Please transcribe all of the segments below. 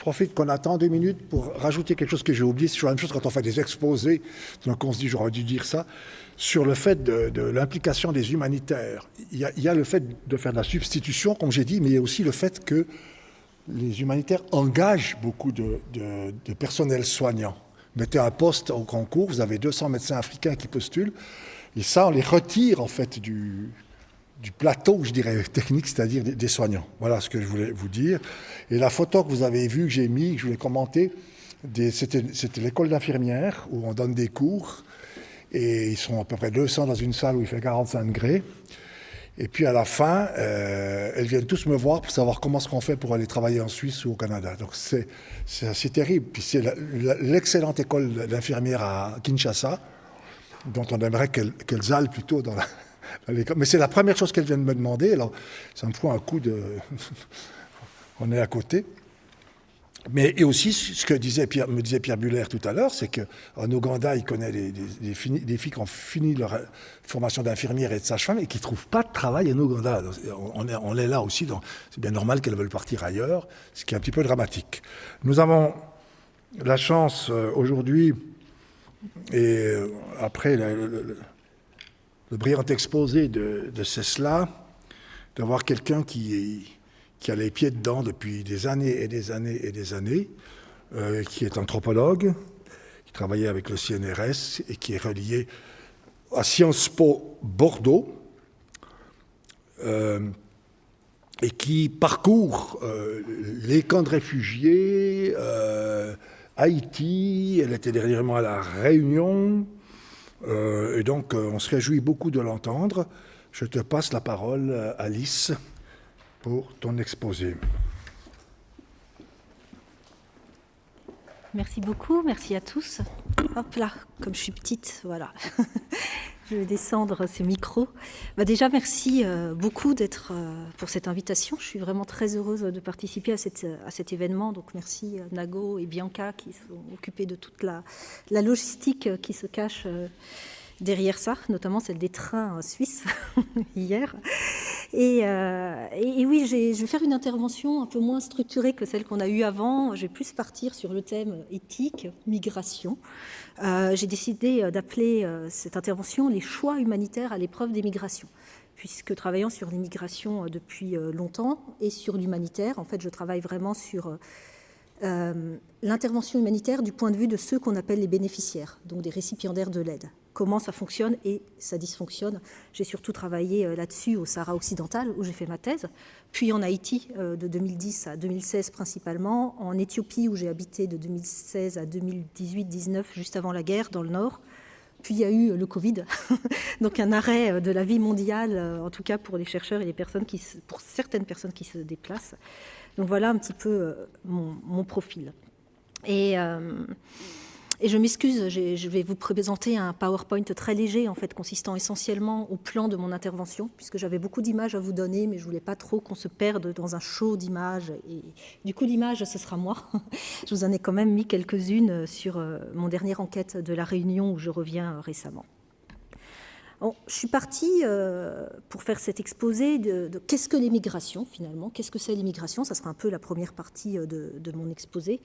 profite qu'on attend 2 minutes pour rajouter quelque chose que j'ai oublié. C'est toujours la même chose quand on fait des exposés. Donc on se dit, j'aurais dû dire ça. Sur le fait de l'implication des humanitaires. Il y a le fait de faire de la substitution, comme j'ai dit, mais il y a aussi le fait que les humanitaires engagent beaucoup de personnel soignant. Mettez un poste au concours, vous avez 200 médecins africains qui postulent, et ça, on les retire en fait du plateau, je dirais, technique, c'est-à-dire des soignants. Voilà ce que je voulais vous dire. Et la photo que vous avez vue, que j'ai mis, que je voulais commenter, c'était l'école d'infirmières, où on donne des cours, et ils sont à peu près 200 dans une salle où il fait 45 degrés. Et puis à la fin, elles viennent tous me voir pour savoir comment est-ce qu'on fait pour aller travailler en Suisse ou au Canada. Donc c'est assez terrible. Puis c'est l'excellente école d'infirmières à Kinshasa, dont on aimerait qu'elles aillent plutôt dans l'école. Mais c'est la première chose qu'elles viennent me demander. Alors ça me fout un coup de... On est à côté. Mais et aussi, ce que me disait Pierre Buller tout à l'heure, c'est qu'en Ouganda, il connaît des filles qui ont fini leur formation d'infirmière et de sage-femme et qui ne trouvent pas de travail en Ouganda. On est là aussi, c'est bien normal qu'elles veulent partir ailleurs, ce qui est un petit peu dramatique. Nous avons la chance aujourd'hui, et après le brillant exposé de Cesla, d'avoir quelqu'un qui a les pieds dedans depuis des années et des années et des années, qui est anthropologue, qui travaillait avec le CNRS et qui est relié à Sciences Po Bordeaux, et qui parcourt les camps de réfugiés, Haïti, elle était dernièrement à La Réunion, et donc on se réjouit beaucoup de l'entendre. Je te passe la parole, Alice, pour ton exposé. Merci beaucoup, merci à tous. Hop là, comme je suis petite, voilà. Je vais descendre ce micro. Déjà, merci beaucoup pour cette invitation. Je suis vraiment très heureuse de participer à cet événement. Donc, merci Nago et Bianca qui sont occupés de toute la logistique qui se cache derrière ça, notamment celle des trains suisses hier. Et oui, je vais faire une intervention un peu moins structurée que celle qu'on a eue avant. Je vais plus partir sur le thème éthique, migration. J'ai décidé d'appeler cette intervention « Les choix humanitaires à l'épreuve des migrations », puisque travaillant sur l'immigration depuis longtemps et sur l'humanitaire, en fait, je travaille vraiment sur l'intervention humanitaire du point de vue de ceux qu'on appelle les bénéficiaires, donc des récipiendaires de l'aide. Comment ça fonctionne et ça dysfonctionne. J'ai surtout travaillé là-dessus au Sahara occidental, où j'ai fait ma thèse, puis en Haïti de 2010 à 2016 principalement, en Éthiopie où j'ai habité de 2016 à 2018-19, juste avant la guerre, dans le nord. Puis il y a eu le Covid, donc un arrêt de la vie mondiale, en tout cas pour les chercheurs et les personnes pour certaines personnes qui se déplacent. Donc voilà un petit peu mon profil. Et je m'excuse, je vais vous présenter un PowerPoint très léger, en fait, consistant essentiellement au plan de mon intervention, puisque j'avais beaucoup d'images à vous donner, mais je ne voulais pas trop qu'on se perde dans un show d'images. Et du coup, l'image, ce sera moi. Je vous en ai quand même mis quelques-unes sur mon dernière enquête de La Réunion, où je reviens récemment. Bon, je suis partie pour faire cet exposé de qu'est-ce que l'immigration, finalement. Qu'est-ce que c'est l'immigration? Ça sera un peu la première partie de mon exposé.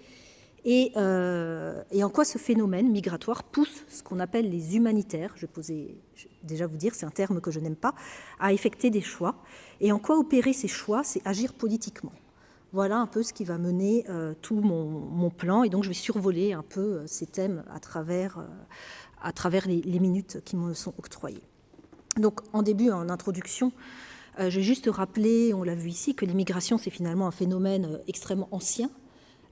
Et en quoi ce phénomène migratoire pousse ce qu'on appelle les humanitaires, je vais déjà vous dire, c'est un terme que je n'aime pas, à effectuer des choix. Et en quoi opérer ces choix, c'est agir politiquement. Voilà un peu ce qui va mener tout mon plan. Et donc je vais survoler un peu ces thèmes à travers les minutes qui me sont octroyées. Donc en début, en introduction, je vais juste rappeler, on l'a vu ici, que l'immigration, c'est finalement un phénomène extrêmement ancien,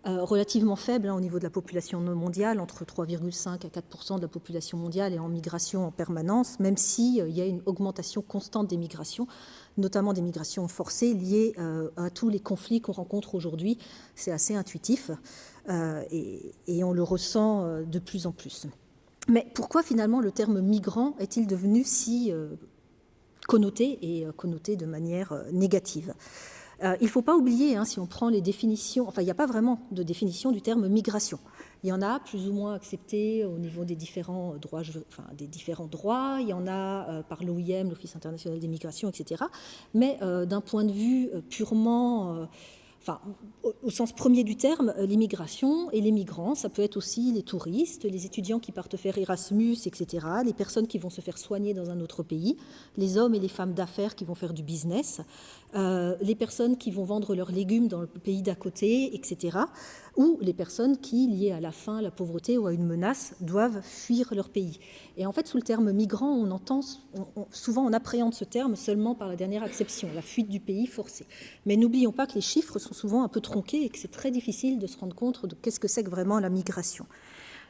relativement faible au niveau de la population mondiale, entre 3,5 à 4% de la population mondiale est en migration en permanence, même s'il y a une augmentation constante des migrations, notamment des migrations forcées liées à tous les conflits qu'on rencontre aujourd'hui. C'est assez intuitif et on le ressent de plus en plus. Mais pourquoi finalement le terme migrant est-il devenu si connoté et connoté de manière négative ? Il ne faut pas oublier, si on prend les définitions, enfin il n'y a pas vraiment de définition du terme migration. Il y en a plus ou moins accepté au niveau des différents droits, il y en a par l'OIM, l'Office international des migrations, etc. Mais d'un point de vue purement enfin, au sens premier du terme, l'immigration et les migrants, ça peut être aussi les touristes, les étudiants qui partent faire Erasmus, etc., les personnes qui vont se faire soigner dans un autre pays, les hommes et les femmes d'affaires qui vont faire du business, les personnes qui vont vendre leurs légumes dans le pays d'à côté, etc., ou les personnes qui, liées à la faim, à la pauvreté ou à une menace, doivent fuir leur pays. Et en fait, sous le terme migrant, souvent on appréhende ce terme seulement par la dernière acception, la fuite du pays forcée. Mais n'oublions pas que les chiffres sont souvent un peu tronqués et que c'est très difficile de se rendre compte de qu'est-ce que c'est que vraiment la migration.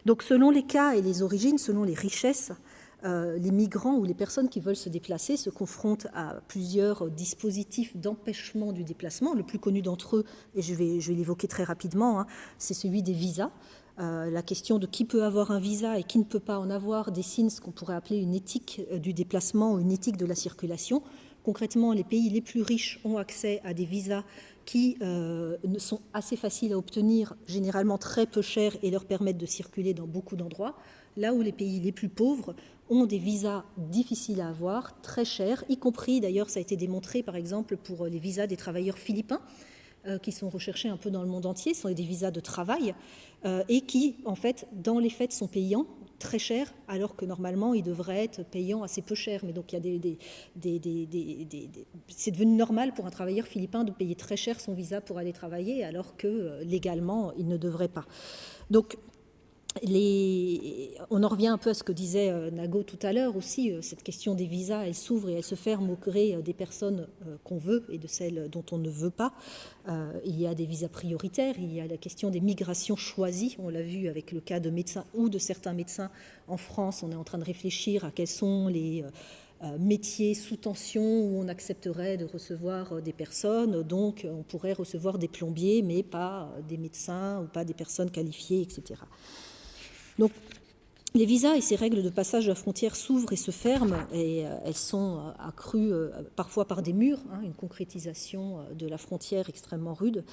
Donc selon les cas et les origines, selon les richesses, les migrants ou les personnes qui veulent se déplacer se confrontent à plusieurs dispositifs d'empêchement du déplacement. Le plus connu d'entre eux, et je vais l'évoquer très rapidement, c'est celui des visas. La question de qui peut avoir un visa et qui ne peut pas en avoir dessine ce qu'on pourrait appeler une éthique du déplacement ou une éthique de la circulation. Concrètement, les pays les plus riches ont accès à des visas qui sont assez faciles à obtenir, généralement très peu chers et leur permettent de circuler dans beaucoup d'endroits, là où les pays les plus pauvres ont des visas difficiles à avoir, très chers, y compris, d'ailleurs, ça a été démontré, par exemple, pour les visas des travailleurs philippins, qui sont recherchés un peu dans le monde entier, ce sont des visas de travail, et qui, en fait, dans les faits, sont payants, très chers, alors que normalement, ils devraient être payants assez peu cher. Mais donc, il y a c'est devenu normal pour un travailleur philippin de payer très cher son visa pour aller travailler, alors que légalement, il ne devrait pas. Donc, on en revient un peu à ce que disait Nago tout à l'heure aussi, cette question des visas, elle s'ouvre et elle se ferme au gré des personnes qu'on veut et de celles dont on ne veut pas. Il y a des visas prioritaires, il y a la question des migrations choisies, on l'a vu avec le cas de médecins ou de certains médecins en France, on est en train de réfléchir à quels sont les métiers sous tension où on accepterait de recevoir des personnes, donc on pourrait recevoir des plombiers mais pas des médecins ou pas des personnes qualifiées, etc. Donc, les visas et ces règles de passage de la frontière s'ouvrent et se ferment, et elles sont accrues parfois par des murs, une concrétisation de la frontière extrêmement rude,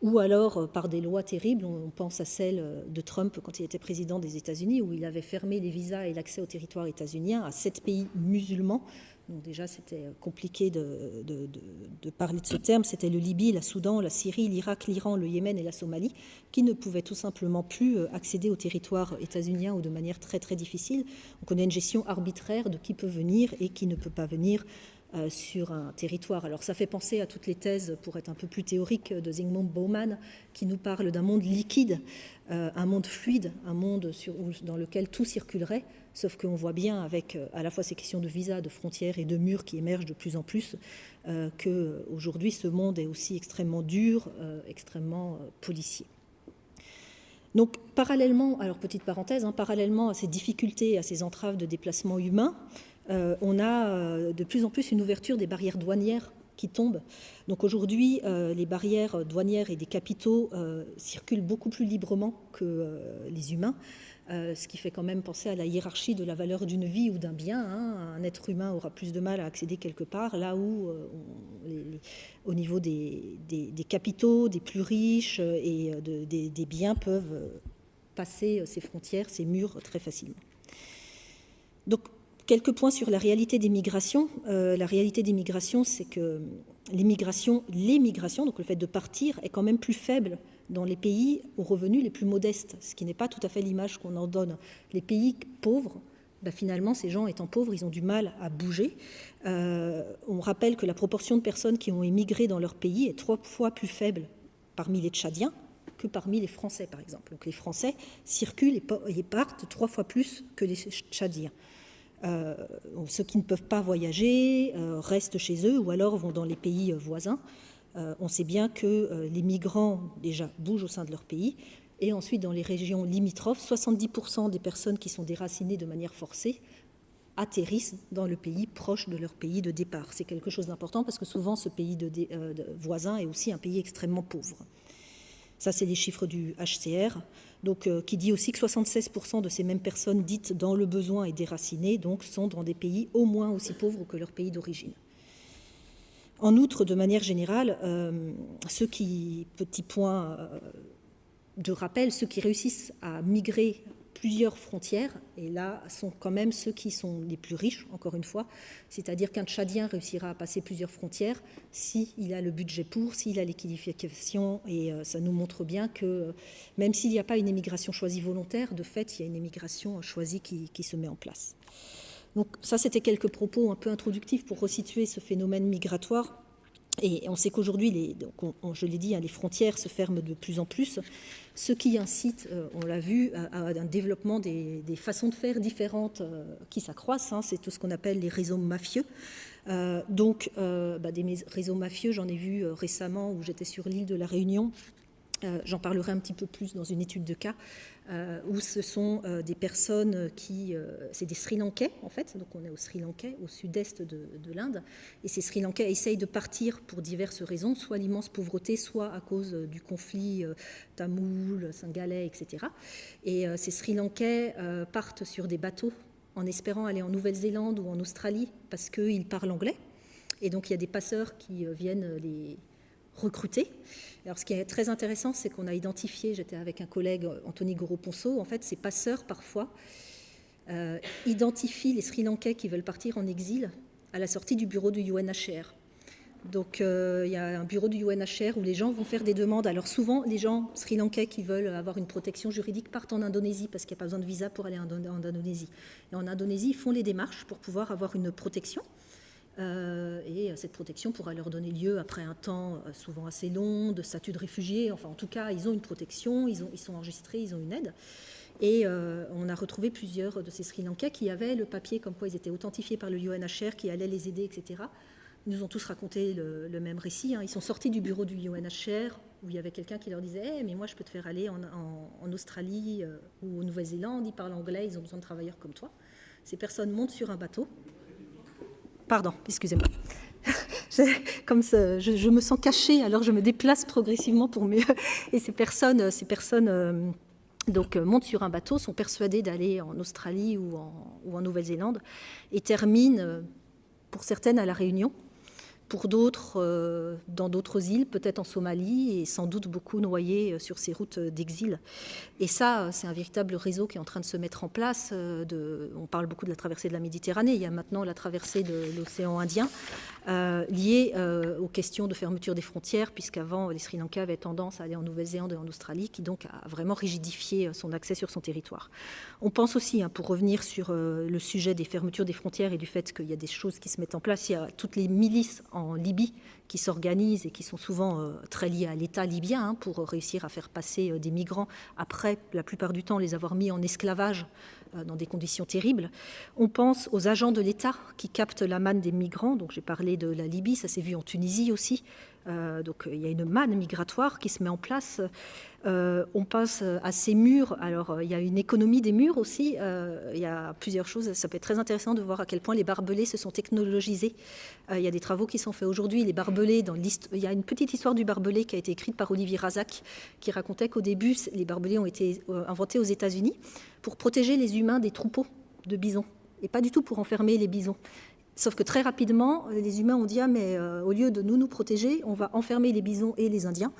ou alors par des lois terribles. On pense à celle de Trump quand il était président des États-Unis, où il avait fermé les visas et l'accès au territoire états-unien à 7 pays musulmans. Donc déjà, c'était compliqué de parler de ce terme. C'était le Libye, la Soudan, la Syrie, l'Irak, l'Iran, le Yémen et la Somalie, qui ne pouvaient tout simplement plus accéder au territoire états-unien ou de manière très très difficile. Donc on a une gestion arbitraire de qui peut venir et qui ne peut pas venir sur un territoire. Alors ça fait penser à toutes les thèses, pour être un peu plus théorique, de Zygmunt Bauman, qui nous parle d'un monde liquide, un monde fluide, un monde dans lequel tout circulerait, sauf qu'on voit bien avec à la fois ces questions de visa, de frontières et de murs qui émergent de plus en plus, qu'aujourd'hui ce monde est aussi extrêmement dur, extrêmement policier. Donc parallèlement, alors petite parenthèse, parallèlement à ces difficultés, à ces entraves de déplacement humain, on a de plus en plus une ouverture des barrières douanières qui tombent. Donc aujourd'hui, les barrières douanières et des capitaux circulent beaucoup plus librement que les humains, ce qui fait quand même penser à la hiérarchie de la valeur d'une vie ou d'un bien. Un être humain aura plus de mal à accéder quelque part, là où au niveau des capitaux, des plus riches et des biens peuvent passer ces frontières, ces murs très facilement. Donc, quelques points sur la réalité des migrations. La réalité des migrations, c'est que les migrations, donc le fait de partir, est quand même plus faible dans les pays aux revenus les plus modestes, ce qui n'est pas tout à fait l'image qu'on en donne. Les pays pauvres, finalement, ces gens étant pauvres, ils ont du mal à bouger. On rappelle que la proportion de personnes qui ont émigré dans leur pays est 3 fois plus faible parmi les Tchadiens que parmi les Français, par exemple. Donc les Français circulent et partent 3 fois plus que les Tchadiens. Ceux qui ne peuvent pas voyager restent chez eux ou alors vont dans les pays voisins. On sait bien que les migrants déjà bougent au sein de leur pays et ensuite dans les régions limitrophes, 70% des personnes qui sont déracinées de manière forcée atterrissent dans le pays proche de leur pays de départ. C'est quelque chose d'important parce que souvent ce pays voisin est aussi un pays extrêmement pauvre. Ça, c'est les chiffres du HCR, donc, qui dit aussi que 76% de ces mêmes personnes dites dans le besoin et déracinées donc, sont dans des pays au moins aussi pauvres que leur pays d'origine. En outre, de manière générale, petit point de rappel, ceux qui réussissent à migrer plusieurs frontières, et là sont quand même ceux qui sont les plus riches, encore une fois, c'est-à-dire qu'un Tchadien réussira à passer plusieurs frontières s'il a le budget pour, s'il a les qualifications, et ça nous montre bien que même s'il n'y a pas une émigration choisie volontaire, de fait, il y a une émigration choisie qui se met en place. Donc ça, c'était quelques propos un peu introductifs pour resituer ce phénomène migratoire. Et on sait qu'aujourd'hui, je l'ai dit, les frontières se ferment de plus en plus, ce qui incite, on l'a vu, à un développement des façons de faire différentes qui s'accroissent. C'est tout ce qu'on appelle les réseaux mafieux. Des réseaux mafieux, j'en ai vu récemment où j'étais sur l'île de la Réunion. J'en parlerai un petit peu plus dans une étude de cas, où ce sont des personnes c'est des Sri Lankais en fait, donc on est au Sri Lankais, au sud-est de l'Inde, et ces Sri Lankais essayent de partir pour diverses raisons, soit l'immense pauvreté, soit à cause du conflit tamoul, singalais, etc. Et ces Sri Lankais partent sur des bateaux en espérant aller en Nouvelle-Zélande ou en Australie parce qu'ils parlent anglais, et donc il y a des passeurs qui viennent les recruter. Alors, ce qui est très intéressant, c'est qu'on a identifié, j'étais avec un collègue, Anthony Goro-Ponceau, en fait, ces passeurs, parfois, identifient les Sri Lankais qui veulent partir en exil à la sortie du bureau du UNHCR. Donc, il y a un bureau du UNHCR où les gens vont faire des demandes. Alors, souvent, les gens Sri Lankais qui veulent avoir une protection juridique partent en Indonésie parce qu'il n'y a pas besoin de visa pour aller en Indonésie. Et en Indonésie, ils font les démarches pour pouvoir avoir une protection. Et cette protection pourra leur donner lieu, après un temps souvent assez long, de statut de réfugié. Enfin, en tout cas, ils ont une protection, ils sont enregistrés, ils ont une aide. Et on a retrouvé plusieurs de ces Sri Lankais qui avaient le papier comme quoi ils étaient authentifiés par le UNHCR, qui allait les aider, etc. Ils nous ont tous raconté le même récit. Ils sont sortis du bureau du UNHCR, où il y avait quelqu'un qui leur disait hey, « mais moi, je peux te faire aller en Australie ou en Nouvelle-Zélande, ils parlent anglais, ils ont besoin de travailleurs comme toi. » Ces personnes montent sur un bateau. Pardon, excusez-moi. Comme ça, je me sens cachée, alors je me déplace progressivement pour mieux. Et ces personnes montent sur un bateau, sont persuadées d'aller en Australie ou en Nouvelle-Zélande et terminent, pour certaines, à La Réunion, pour d'autres dans d'autres îles, peut-être en Somalie, et sans doute beaucoup noyés sur ces routes d'exil. Et ça, c'est un véritable réseau qui est en train de se mettre en place. On parle beaucoup de la traversée de la Méditerranée, il y a maintenant la traversée de l'océan Indien, liée aux questions de fermeture des frontières, puisqu'avant, les Sri Lankais avaient tendance à aller en Nouvelle-Zélande et en Australie, qui donc a vraiment rigidifié son accès sur son territoire. On pense aussi, pour revenir sur le sujet des fermetures des frontières et du fait qu'il y a des choses qui se mettent en place, il y a toutes les milices en Libye qui s'organisent et qui sont souvent très liées à l'État libyen pour réussir à faire passer des migrants après, la plupart du temps, les avoir mis en esclavage dans des conditions terribles. On pense aux agents de l'État qui captent la manne des migrants. Donc j'ai parlé de la Libye, ça s'est vu en Tunisie aussi. Donc il y a une manne migratoire qui se met en place. On passe à ces murs. Alors il y a une économie des murs aussi. Il y a plusieurs choses. Ça peut être très intéressant de voir à quel point les barbelés se sont technologisés. Il y a des travaux qui sont faits aujourd'hui. Les barbelés, il y a une petite histoire du barbelé qui a été écrite par Olivier Razak, qui racontait qu'au début, les barbelés ont été inventés aux États-Unis pour protéger les humains des troupeaux de bisons, et pas du tout pour enfermer les bisons. Sauf que très rapidement, les humains ont dit « Ah, mais au lieu de nous protéger, on va enfermer les bisons et les Indiens ».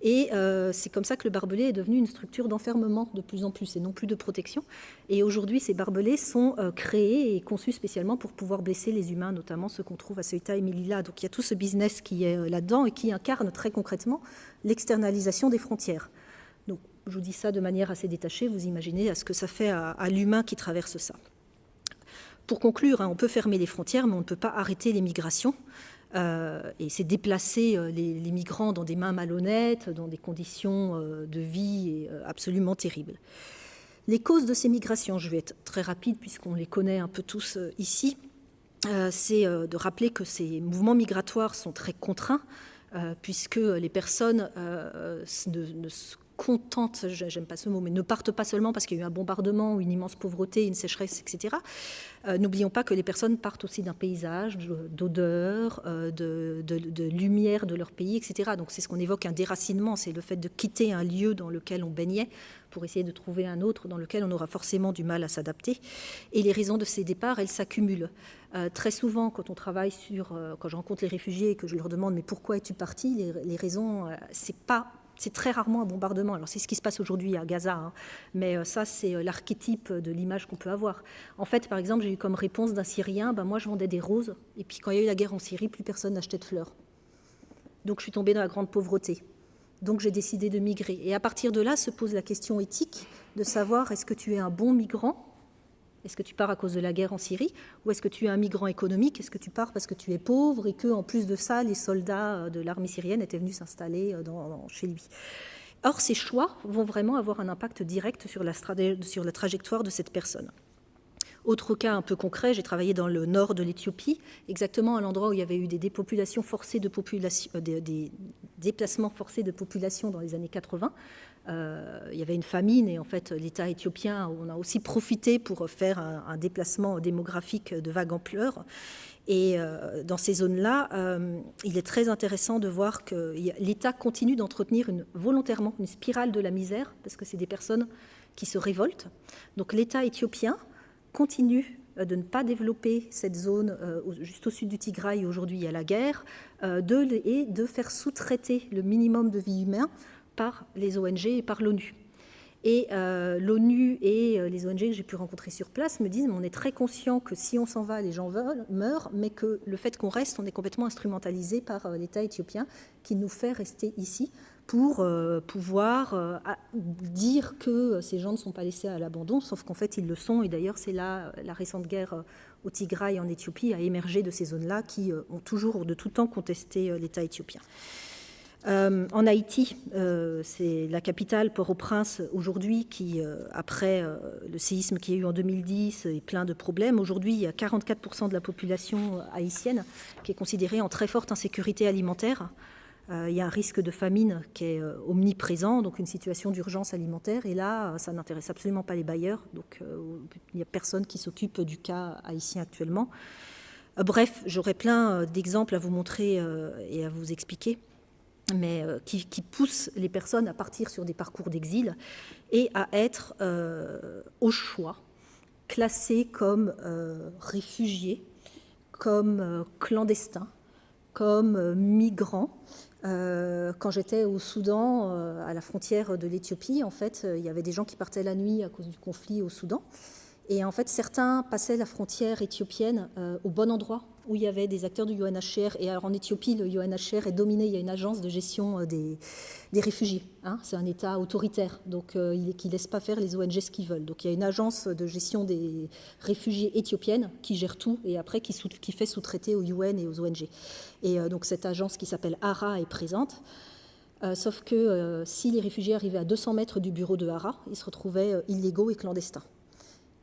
Et c'est comme ça que le barbelé est devenu une structure d'enfermement de plus en plus, et non plus de protection. Et aujourd'hui, ces barbelés sont créés et conçus spécialement pour pouvoir blesser les humains, notamment ceux qu'on trouve à Ceuta et Melilla. Donc il y a tout ce business qui est là-dedans et qui incarne très concrètement l'externalisation des frontières. Donc je vous dis ça de manière assez détachée, vous imaginez à ce que ça fait à l'humain qui traverse ça. Pour conclure, on peut fermer les frontières, mais on ne peut pas arrêter les migrations. Et c'est déplacer les migrants dans des mains malhonnêtes, dans des conditions de vie absolument terribles. Les causes de ces migrations, je vais être très rapide puisqu'on les connaît un peu tous ici, c'est de rappeler que ces mouvements migratoires sont très contraints, puisque les personnes ne se contentent, j'aime pas ce mot, mais ne partent pas seulement parce qu'il y a eu un bombardement ou une immense pauvreté, une sécheresse, etc. N'oublions pas que les personnes partent aussi d'un paysage, d'odeur, de lumière de leur pays, etc. Donc c'est ce qu'on évoque, un déracinement, c'est le fait de quitter un lieu dans lequel on baignait pour essayer de trouver un autre dans lequel on aura forcément du mal à s'adapter. Et les raisons de ces départs, elles s'accumulent. Très souvent, quand on travaille quand je rencontre les réfugiés et que je leur demande « mais pourquoi es-tu parti ?» les raisons, c'est c'est très rarement un bombardement. Alors c'est ce qui se passe aujourd'hui à Gaza, hein. Mais ça c'est l'archétype de l'image qu'on peut avoir. En fait, par exemple, j'ai eu comme réponse d'un Syrien, moi je vendais des roses, et puis quand il y a eu la guerre en Syrie, plus personne n'achetait de fleurs. Donc je suis tombée dans la grande pauvreté. Donc j'ai décidé de migrer. Et à partir de là se pose la question éthique de savoir est-ce que tu es un bon migrant ? Est-ce que tu pars à cause de la guerre en Syrie, ou est-ce que tu es un migrant économique? Est-ce que tu pars parce que tu es pauvre et que, en plus de ça, les soldats de l'armée syrienne étaient venus s'installer chez lui? Or, ces choix vont vraiment avoir un impact direct sur la trajectoire de cette personne. Autre cas un peu concret, j'ai travaillé dans le nord de l'Éthiopie, exactement à l'endroit où il y avait eu des déplacements forcés de population dans les années 80. Il y avait une famine et en fait l'État éthiopien, on a aussi profité pour faire un déplacement démographique de vague ampleur. Et dans ces zones-là, il est très intéressant de voir que l'État continue d'entretenir volontairement une spirale de la misère, parce que c'est des personnes qui se révoltent. Donc l'État éthiopien continue de ne pas développer cette zone juste au sud du Tigraï, où aujourd'hui il y a la guerre, et de faire sous-traiter le minimum de vie humain par les ONG et par l'ONU. Et l'ONU et les ONG que j'ai pu rencontrer sur place me disent on est très conscient que si on s'en va, les gens meurent, mais que le fait qu'on reste, on est complètement instrumentalisé par l'État éthiopien qui nous fait rester ici pour pouvoir dire que ces gens ne sont pas laissés à l'abandon, sauf qu'en fait ils le sont. Et d'ailleurs c'est là la récente guerre au Tigraï en Éthiopie a émergé de ces zones-là qui ont toujours de tout temps contesté l'État éthiopien. En Haïti, c'est la capitale, Port-au-Prince, aujourd'hui, qui, après le séisme qu'il y a eu en 2010 et plein de problèmes, aujourd'hui, il y a 44% de la population haïtienne qui est considérée en très forte insécurité alimentaire. Il y a un risque de famine qui est omniprésent, donc une situation d'urgence alimentaire. Et là, ça n'intéresse absolument pas les bailleurs. Donc, il n'y a personne qui s'occupe du cas haïtien actuellement. Bref, j'aurais plein d'exemples à vous montrer et à vous expliquer, mais qui poussent les personnes à partir sur des parcours d'exil et à être, au choix, classés comme réfugiés, comme clandestins, comme migrants. Quand j'étais au Soudan, à la frontière de l'Éthiopie, en fait, il y avait des gens qui partaient la nuit à cause du conflit au Soudan. Et en fait, certains passaient la frontière éthiopienne au bon endroit, où il y avait des acteurs du UNHCR. Et alors en Éthiopie, le UNHCR est dominé, il y a une agence de gestion des réfugiés. Hein, c'est un État autoritaire, donc qui ne laisse pas faire les ONG ce qu'ils veulent. Donc il y a une agence de gestion des réfugiés éthiopiennes qui gère tout et après qui fait sous-traiter aux UN et aux ONG. Et donc cette agence qui s'appelle ARA est présente. Sauf que si les réfugiés arrivaient à 200 mètres du bureau de ARA, ils se retrouvaient illégaux et clandestins.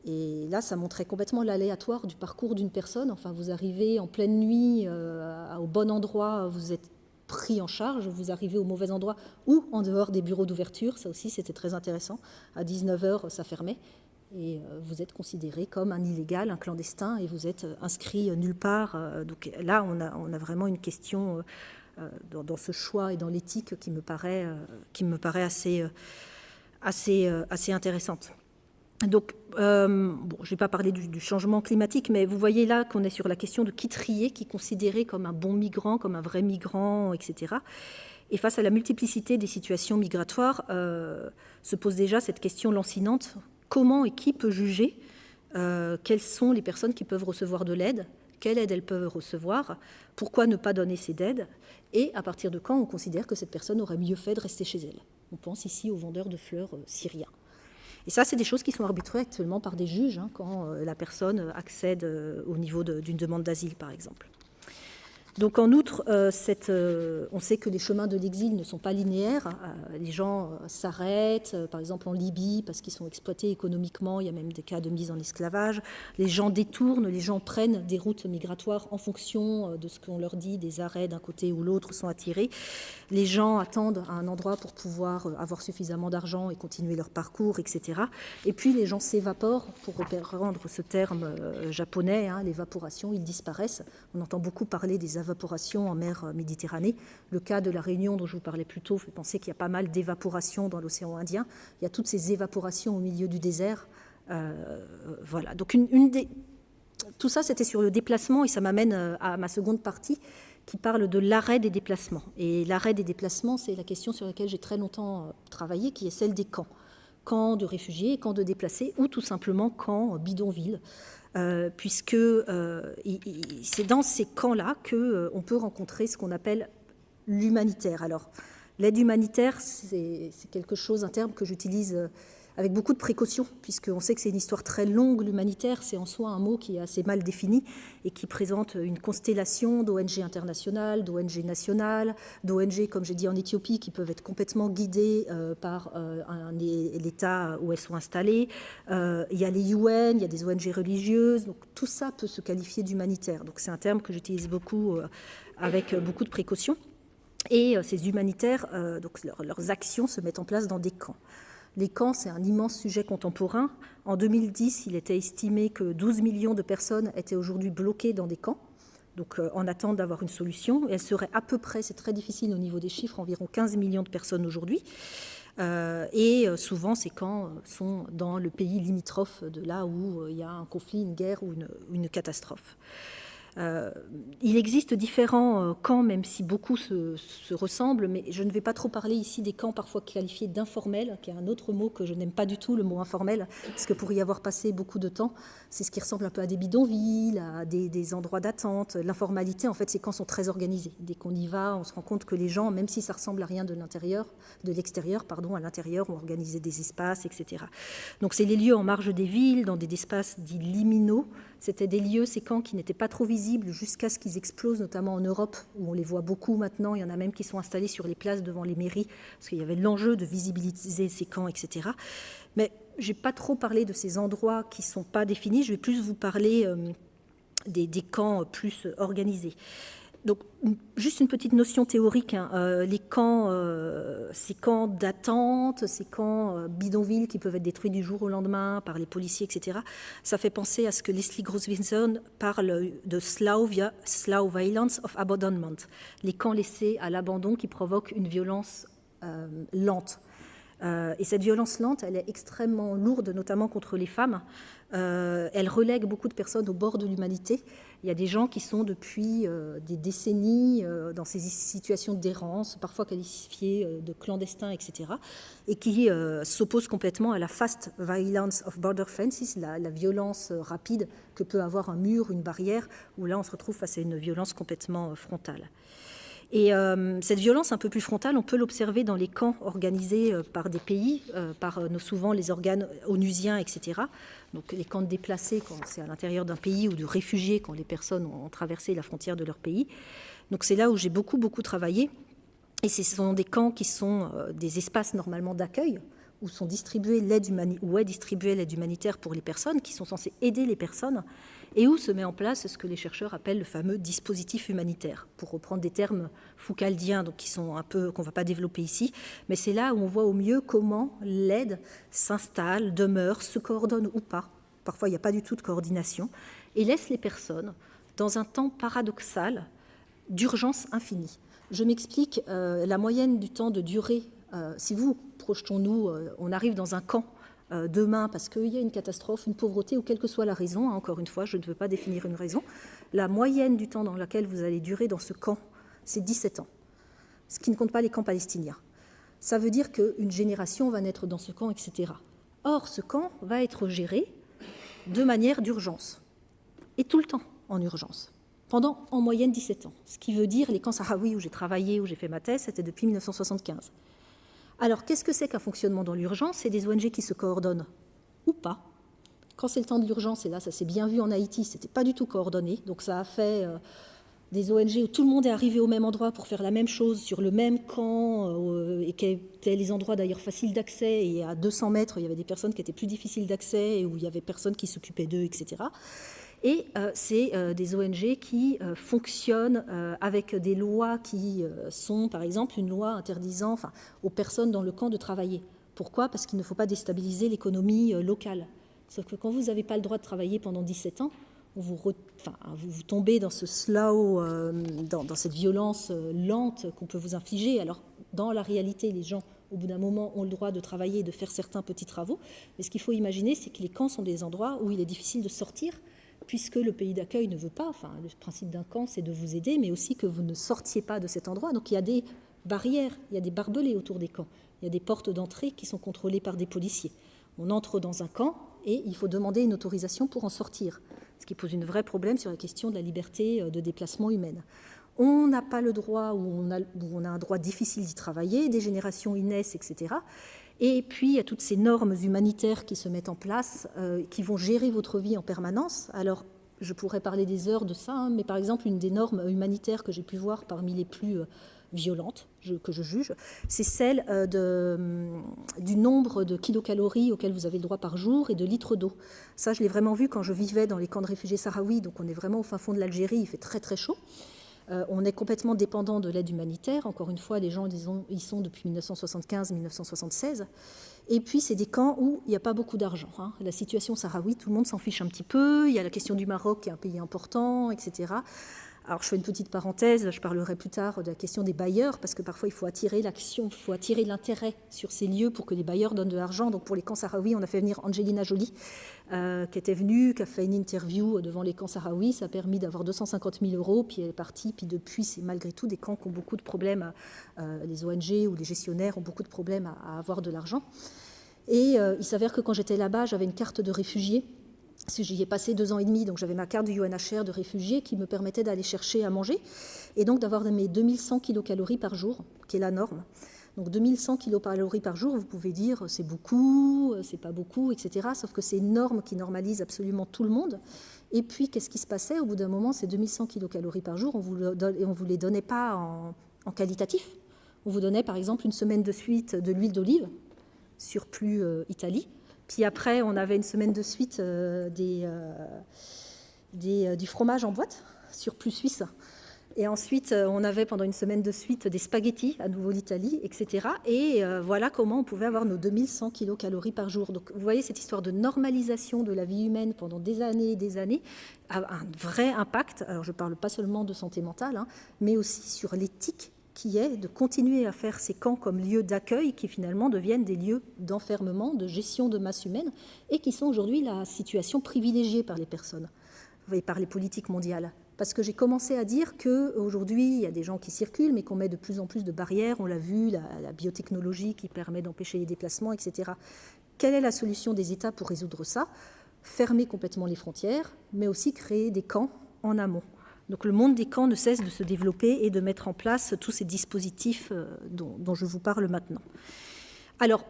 Et là, ça montrait complètement l'aléatoire du parcours d'une personne. Enfin, vous arrivez en pleine nuit au bon endroit, vous êtes pris en charge, vous arrivez au mauvais endroit ou en dehors des bureaux d'ouverture. Ça aussi, c'était très intéressant. À 19h, ça fermait. Et vous êtes considéré comme un illégal, un clandestin, et vous êtes inscrit nulle part. Donc là, on a vraiment une question dans ce choix et dans l'éthique qui me paraît assez intéressante. Donc, je ne vais pas parler du changement climatique, mais vous voyez là qu'on est sur la question de qui trier, qui est considéré comme un bon migrant, comme un vrai migrant, etc. Et face à la multiplicité des situations migratoires, se pose déjà cette question lancinante. Comment et qui peut juger quelles sont les personnes qui peuvent recevoir de l'aide, quelle aide elles peuvent recevoir, pourquoi ne pas donner cette aide, et à partir de quand on considère que cette personne aurait mieux fait de rester chez elle. On pense ici aux vendeurs de fleurs syriens. Et ça, c'est des choses qui sont arbitrées actuellement par des juges, hein, quand la personne accède au niveau d'une demande d'asile, par exemple. Donc en outre, on sait que les chemins de l'exil ne sont pas linéaires. Les gens s'arrêtent, par exemple en Libye, parce qu'ils sont exploités économiquement. Il y a même des cas de mise en esclavage. Les gens détournent, les gens prennent des routes migratoires en fonction de ce qu'on leur dit, des arrêts d'un côté ou l'autre sont attirés. Les gens attendent à un endroit pour pouvoir avoir suffisamment d'argent et continuer leur parcours, etc. Et puis les gens s'évaporent, pour reprendre ce terme japonais, hein, l'évaporation, ils disparaissent. On entend beaucoup parler des évaporation en mer Méditerranée. Le cas de la Réunion dont je vous parlais plus tôt fait penser qu'il y a pas mal d'évaporation dans l'océan Indien. Il y a toutes ces évaporations au milieu du désert. Voilà. Donc tout ça, c'était sur le déplacement et ça m'amène à ma seconde partie qui parle de l'arrêt des déplacements. Et l'arrêt des déplacements, c'est la question sur laquelle j'ai très longtemps travaillé, qui est celle des camps. Camps de réfugiés, camps de déplacés, ou tout simplement camps bidonvilles, puisque c'est dans ces camps-là qu'on peut rencontrer ce qu'on appelle l'humanitaire. Alors, l'aide humanitaire, c'est quelque chose, un terme que j'utilise avec beaucoup de précaution, puisqu'on sait que c'est une histoire très longue. L'humanitaire, c'est en soi un mot qui est assez mal défini et qui présente une constellation d'ONG internationales, d'ONG nationales, d'ONG, comme j'ai dit, en Éthiopie, qui peuvent être complètement guidées par l'État où elles sont installées. Il y a les UN, il y a des ONG religieuses, donc tout ça peut se qualifier d'humanitaire. Donc c'est un terme que j'utilise beaucoup avec beaucoup de précaution. Et ces humanitaires, donc leurs actions se mettent en place dans des camps. Les camps, c'est un immense sujet contemporain. En 2010, il était estimé que 12 millions de personnes étaient aujourd'hui bloquées dans des camps, donc en attente d'avoir une solution. Et elles seraient à peu près, c'est très difficile au niveau des chiffres, environ 15 millions de personnes aujourd'hui. Et souvent, ces camps sont dans le pays limitrophe de là où il y a un conflit, une guerre ou une catastrophe. Il existe différents camps, même si beaucoup se ressemblent, mais je ne vais pas trop parler ici des camps parfois qualifiés d'informels, qui est un autre mot que je n'aime pas du tout, le mot informel, parce que pour y avoir passé beaucoup de temps, c'est ce qui ressemble un peu à des bidonvilles, à des endroits d'attente. L'informalité, en fait, ces camps sont très organisés. Dès qu'on y va, on se rend compte que les gens, même si ça ressemble à rien de l'extérieur, à l'intérieur, ont organisé des espaces, etc. Donc c'est les lieux en marge des villes, dans des espaces dits liminaux. C'était des lieux, ces camps, qui n'étaient pas trop visibles jusqu'à ce qu'ils explosent, notamment en Europe, où on les voit beaucoup maintenant. Il y en a même qui sont installés sur les places devant les mairies, parce qu'il y avait l'enjeu de visibiliser ces camps, etc. Mais je n'ai pas trop parlé de ces endroits qui ne sont pas définis. Je vais plus vous parler des camps plus organisés. Donc, juste une petite notion théorique. Les camps, ces camps d'attente, ces camps bidonvilles qui peuvent être détruits du jour au lendemain par les policiers, etc., ça fait penser à ce que Leslie Gross-Winson parle de slow violence of abandonment, les camps laissés à l'abandon qui provoquent une violence lente. Et cette violence lente, elle est extrêmement lourde, notamment contre les femmes. Elle relègue beaucoup de personnes au bord de l'humanité. Il y a des gens qui sont depuis des décennies dans ces situations d'errance, parfois qualifiées de clandestins, etc., et qui s'opposent complètement à la fast violence of border fences, la violence rapide que peut avoir un mur, une barrière, où là on se retrouve face à une violence complètement frontale. Et cette violence un peu plus frontale, on peut l'observer dans les camps organisés par des pays, par souvent les organes onusiens, etc. Donc les camps de déplacés, quand c'est à l'intérieur d'un pays, ou de réfugiés, quand les personnes ont traversé la frontière de leur pays. Donc c'est là où j'ai beaucoup travaillé. Et ce sont des camps qui sont des espaces normalement d'accueil, où est distribuée l'aide humanitaire pour les personnes, qui sont censées aider les personnes, et où se met en place ce que les chercheurs appellent le fameux dispositif humanitaire, pour reprendre des termes foucaldiens, donc qui sont un peu, qu'on ne va pas développer ici, mais c'est là où on voit au mieux comment l'aide s'installe, demeure, se coordonne ou pas. Parfois, il n'y a pas du tout de coordination, et laisse les personnes dans un temps paradoxal d'urgence infinie. Je m'explique, la moyenne du temps de durée, si vous, projetons-nous, on arrive dans un camp demain parce qu'il y a une catastrophe, une pauvreté ou quelle que soit la raison, encore une fois, je ne veux pas définir une raison, la moyenne du temps dans lequel vous allez durer dans ce camp, c'est 17 ans, ce qui ne compte pas les camps palestiniens. Ça veut dire qu'une génération va naître dans ce camp, etc. Or, ce camp va être géré de manière d'urgence, et tout le temps en urgence, pendant en moyenne 17 ans. Ce qui veut dire, les camps sahraouis où j'ai travaillé, où j'ai fait ma thèse, c'était depuis 1975. Alors, qu'est-ce que c'est qu'un fonctionnement dans l'urgence? C'est des ONG qui se coordonnent ou pas. Quand c'est le temps de l'urgence, et là, ça s'est bien vu en Haïti, c'était pas du tout coordonné. Donc, ça a fait des ONG où tout le monde est arrivé au même endroit pour faire la même chose, sur le même camp, et qui étaient les endroits d'ailleurs faciles d'accès. Et à 200 mètres, il y avait des personnes qui étaient plus difficiles d'accès, et où il y avait personne qui s'occupait d'eux, etc. Et c'est des ONG qui fonctionnent avec des lois qui sont, par exemple, une loi interdisant aux personnes dans le camp de travailler. Pourquoi ? Parce qu'il ne faut pas déstabiliser l'économie locale. Sauf que quand vous n'avez pas le droit de travailler pendant 17 ans, vous tombez dans ce slow, dans cette violence lente qu'on peut vous infliger. Alors, dans la réalité, les gens, au bout d'un moment, ont le droit de travailler et de faire certains petits travaux. Mais ce qu'il faut imaginer, c'est que les camps sont des endroits où il est difficile de sortir, puisque le pays d'accueil ne veut pas, enfin le principe d'un camp c'est de vous aider, mais aussi que vous ne sortiez pas de cet endroit. Donc il y a des barrières, il y a des barbelés autour des camps, il y a des portes d'entrée qui sont contrôlées par des policiers. On entre dans un camp et il faut demander une autorisation pour en sortir, ce qui pose un vrai problème sur la question de la liberté de déplacement humaine. On n'a pas le droit, ou on a un droit difficile d'y travailler, des générations y naissent, etc. Et puis, il y a toutes ces normes humanitaires qui se mettent en place, qui vont gérer votre vie en permanence. Alors, je pourrais parler des heures de ça, mais par exemple, une des normes humanitaires que j'ai pu voir parmi les plus violentes, que je juge, c'est celle du nombre de kilocalories auxquelles vous avez le droit par jour et de litres d'eau. Ça, je l'ai vraiment vu quand je vivais dans les camps de réfugiés sahraouis, donc on est vraiment au fin fond de l'Algérie, il fait très très chaud. On est complètement dépendant de l'aide humanitaire. Encore une fois, les gens y sont depuis 1975-1976. Et puis, c'est des camps où il n'y a pas beaucoup d'argent. La situation sahraoui, tout le monde s'en fiche un petit peu. Il y a la question du Maroc, qui est un pays important, etc. Alors, je fais une petite parenthèse, je parlerai plus tard de la question des bailleurs, parce que parfois, il faut attirer l'action, il faut attirer l'intérêt sur ces lieux pour que les bailleurs donnent de l'argent. Donc, pour les camps sahraouis, on a fait venir Angelina Jolie, qui était venue, qui a fait une interview devant les camps sahraouis. Ça a permis d'avoir 250 000 €, puis elle est partie. Puis depuis, c'est malgré tout des camps qui ont beaucoup de problèmes. Les ONG ou les gestionnaires ont beaucoup de problèmes à avoir de l'argent. Et il s'avère que quand j'étais là-bas, j'avais une carte de réfugié. J'y ai passé 2 ans et demi, donc j'avais ma carte du UNHCR de réfugié qui me permettait d'aller chercher à manger et donc d'avoir mes 2100 kilocalories par jour, qui est la norme. Donc 2100 kilocalories par jour, vous pouvez dire c'est beaucoup, c'est pas beaucoup, etc. Sauf que c'est une norme qui normalise absolument tout le monde. Et puis, qu'est-ce qui se passait? Au bout d'un moment, ces 2100 kilocalories par jour, on vous les donnait pas en qualitatif. On vous donnait par exemple une semaine de suite de l'huile d'olive, surplus Italie. Puis après, on avait une semaine de suite du fromage en boîte, surplus suisse. Et ensuite, on avait pendant une semaine de suite des spaghettis, à nouveau l'Italie, etc. Et voilà comment on pouvait avoir nos 2100 kilocalories par jour. Donc vous voyez, cette histoire de normalisation de la vie humaine pendant des années et des années a un vrai impact. Alors je ne parle pas seulement de santé mentale, mais aussi sur l'éthique qui est de continuer à faire ces camps comme lieux d'accueil qui finalement deviennent des lieux d'enfermement, de gestion de masse humaine et qui sont aujourd'hui la situation privilégiée par les personnes, par les politiques mondiales. Parce que j'ai commencé à dire qu'aujourd'hui, il y a des gens qui circulent, mais qu'on met de plus en plus de barrières. On l'a vu, la biotechnologie qui permet d'empêcher les déplacements, etc. Quelle est la solution des États pour résoudre ça? Fermer complètement les frontières, mais aussi créer des camps en amont. Donc le monde des camps ne cesse de se développer et de mettre en place tous ces dispositifs dont je vous parle maintenant. Alors,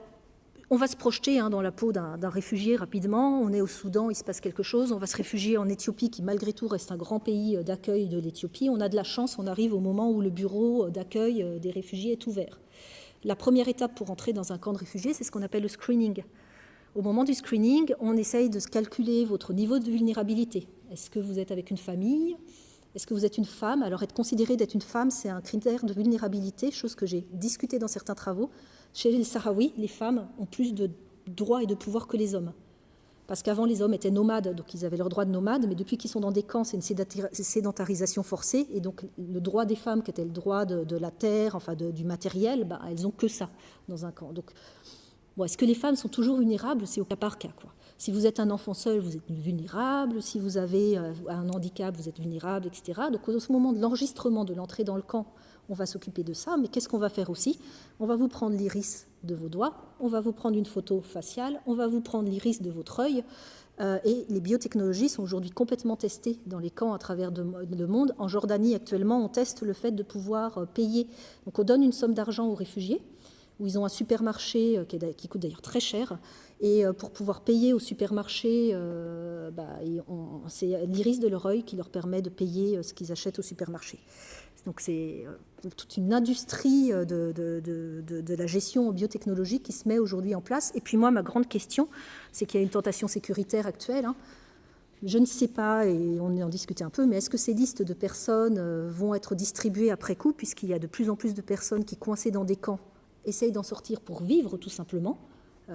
on va se projeter dans la peau d'un réfugié rapidement. On est au Soudan, il se passe quelque chose. On va se réfugier en Éthiopie, qui malgré tout reste un grand pays d'accueil de l'Éthiopie. On a de la chance, on arrive au moment où le bureau d'accueil des réfugiés est ouvert. La première étape pour entrer dans un camp de réfugiés, c'est ce qu'on appelle le screening. Au moment du screening, on essaye de calculer votre niveau de vulnérabilité. Est-ce que vous êtes avec une famille ? Est-ce que vous êtes une femme? Alors, être considéré d'être une femme, c'est un critère de vulnérabilité, chose que j'ai discutée dans certains travaux. Chez les Sahraouis, les femmes ont plus de droits et de pouvoirs que les hommes. Parce qu'avant, les hommes étaient nomades, donc ils avaient leur droit de nomade, mais depuis qu'ils sont dans des camps, c'est une sédentarisation forcée, et donc le droit des femmes, qui était le droit de la terre, enfin du matériel, elles n'ont que ça dans un camp. Donc, est-ce que les femmes sont toujours vulnérables? C'est au cas par cas, quoi. Si vous êtes un enfant seul, vous êtes vulnérable. Si vous avez un handicap, vous êtes vulnérable, etc. Donc, au moment de l'enregistrement, de l'entrée dans le camp, on va s'occuper de ça. Mais qu'est-ce qu'on va faire aussi? On va vous prendre l'iris de vos doigts, on va vous prendre une photo faciale, on va vous prendre l'iris de votre œil. Et les biotechnologies sont aujourd'hui complètement testées dans les camps à travers le monde. En Jordanie, actuellement, on teste le fait de pouvoir payer. Donc, on donne une somme d'argent aux réfugiés, où ils ont un supermarché qui coûte d'ailleurs très cher. Et pour pouvoir payer au supermarché, c'est l'iris de leur œil qui leur permet de payer ce qu'ils achètent au supermarché. Donc c'est toute une industrie de la gestion biotechnologique qui se met aujourd'hui en place. Et puis moi, ma grande question, c'est qu'il y a une tentation sécuritaire actuelle. Je ne sais pas, et on en discutait un peu, mais est-ce que ces listes de personnes vont être distribuées après coup, puisqu'il y a de plus en plus de personnes qui, coincées dans des camps, essayent d'en sortir pour vivre tout simplement,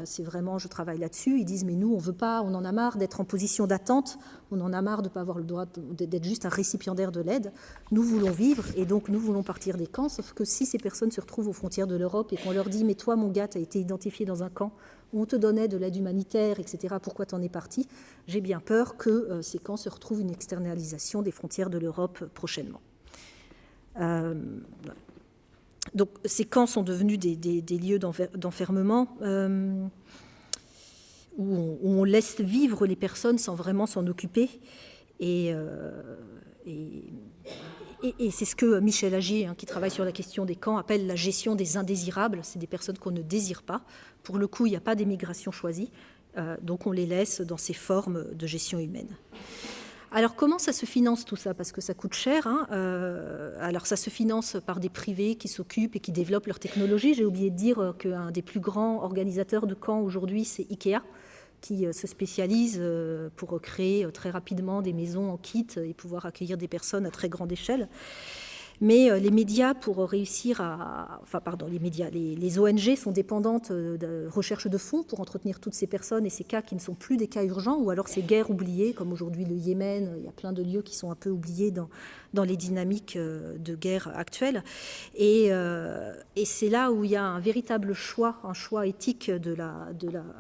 c'est vraiment, je travaille là-dessus. Ils disent, mais nous, on veut pas, on en a marre d'être en position d'attente, on en a marre de ne pas avoir le droit d'être juste un récipiendaire de l'aide. Nous voulons vivre et donc nous voulons partir des camps, sauf que si ces personnes se retrouvent aux frontières de l'Europe et qu'on leur dit, mais toi, mon gars, tu as été identifié dans un camp, on te donnait de l'aide humanitaire, etc., pourquoi t'en es parti? J'ai bien peur que ces camps se retrouvent une externalisation des frontières de l'Europe prochainement. Donc ces camps sont devenus des lieux d'enfermement où on laisse vivre les personnes sans vraiment s'en occuper. Et c'est ce que Michel Agier, qui travaille sur la question des camps, appelle la gestion des indésirables. C'est des personnes qu'on ne désire pas. Pour le coup, il n'y a pas d'émigration choisie. Donc on les laisse dans ces formes de gestion humaine. Alors comment ça se finance tout ça? Parce que ça coûte cher. Alors ça se finance par des privés qui s'occupent et qui développent leur technologie. J'ai oublié de dire qu'un des plus grands organisateurs de camps aujourd'hui, c'est Ikea, qui se spécialise pour créer très rapidement des maisons en kit et pouvoir accueillir des personnes à très grande échelle. Mais les médias, pour réussir à... Enfin, pardon, les ONG sont dépendantes de recherche de fonds pour entretenir toutes ces personnes et ces cas qui ne sont plus des cas urgents, ou alors ces guerres oubliées, comme aujourd'hui le Yémen. Il y a plein de lieux qui sont un peu oubliés dans les dynamiques de guerre actuelles. Et c'est là où il y a un véritable choix, un choix éthique de la...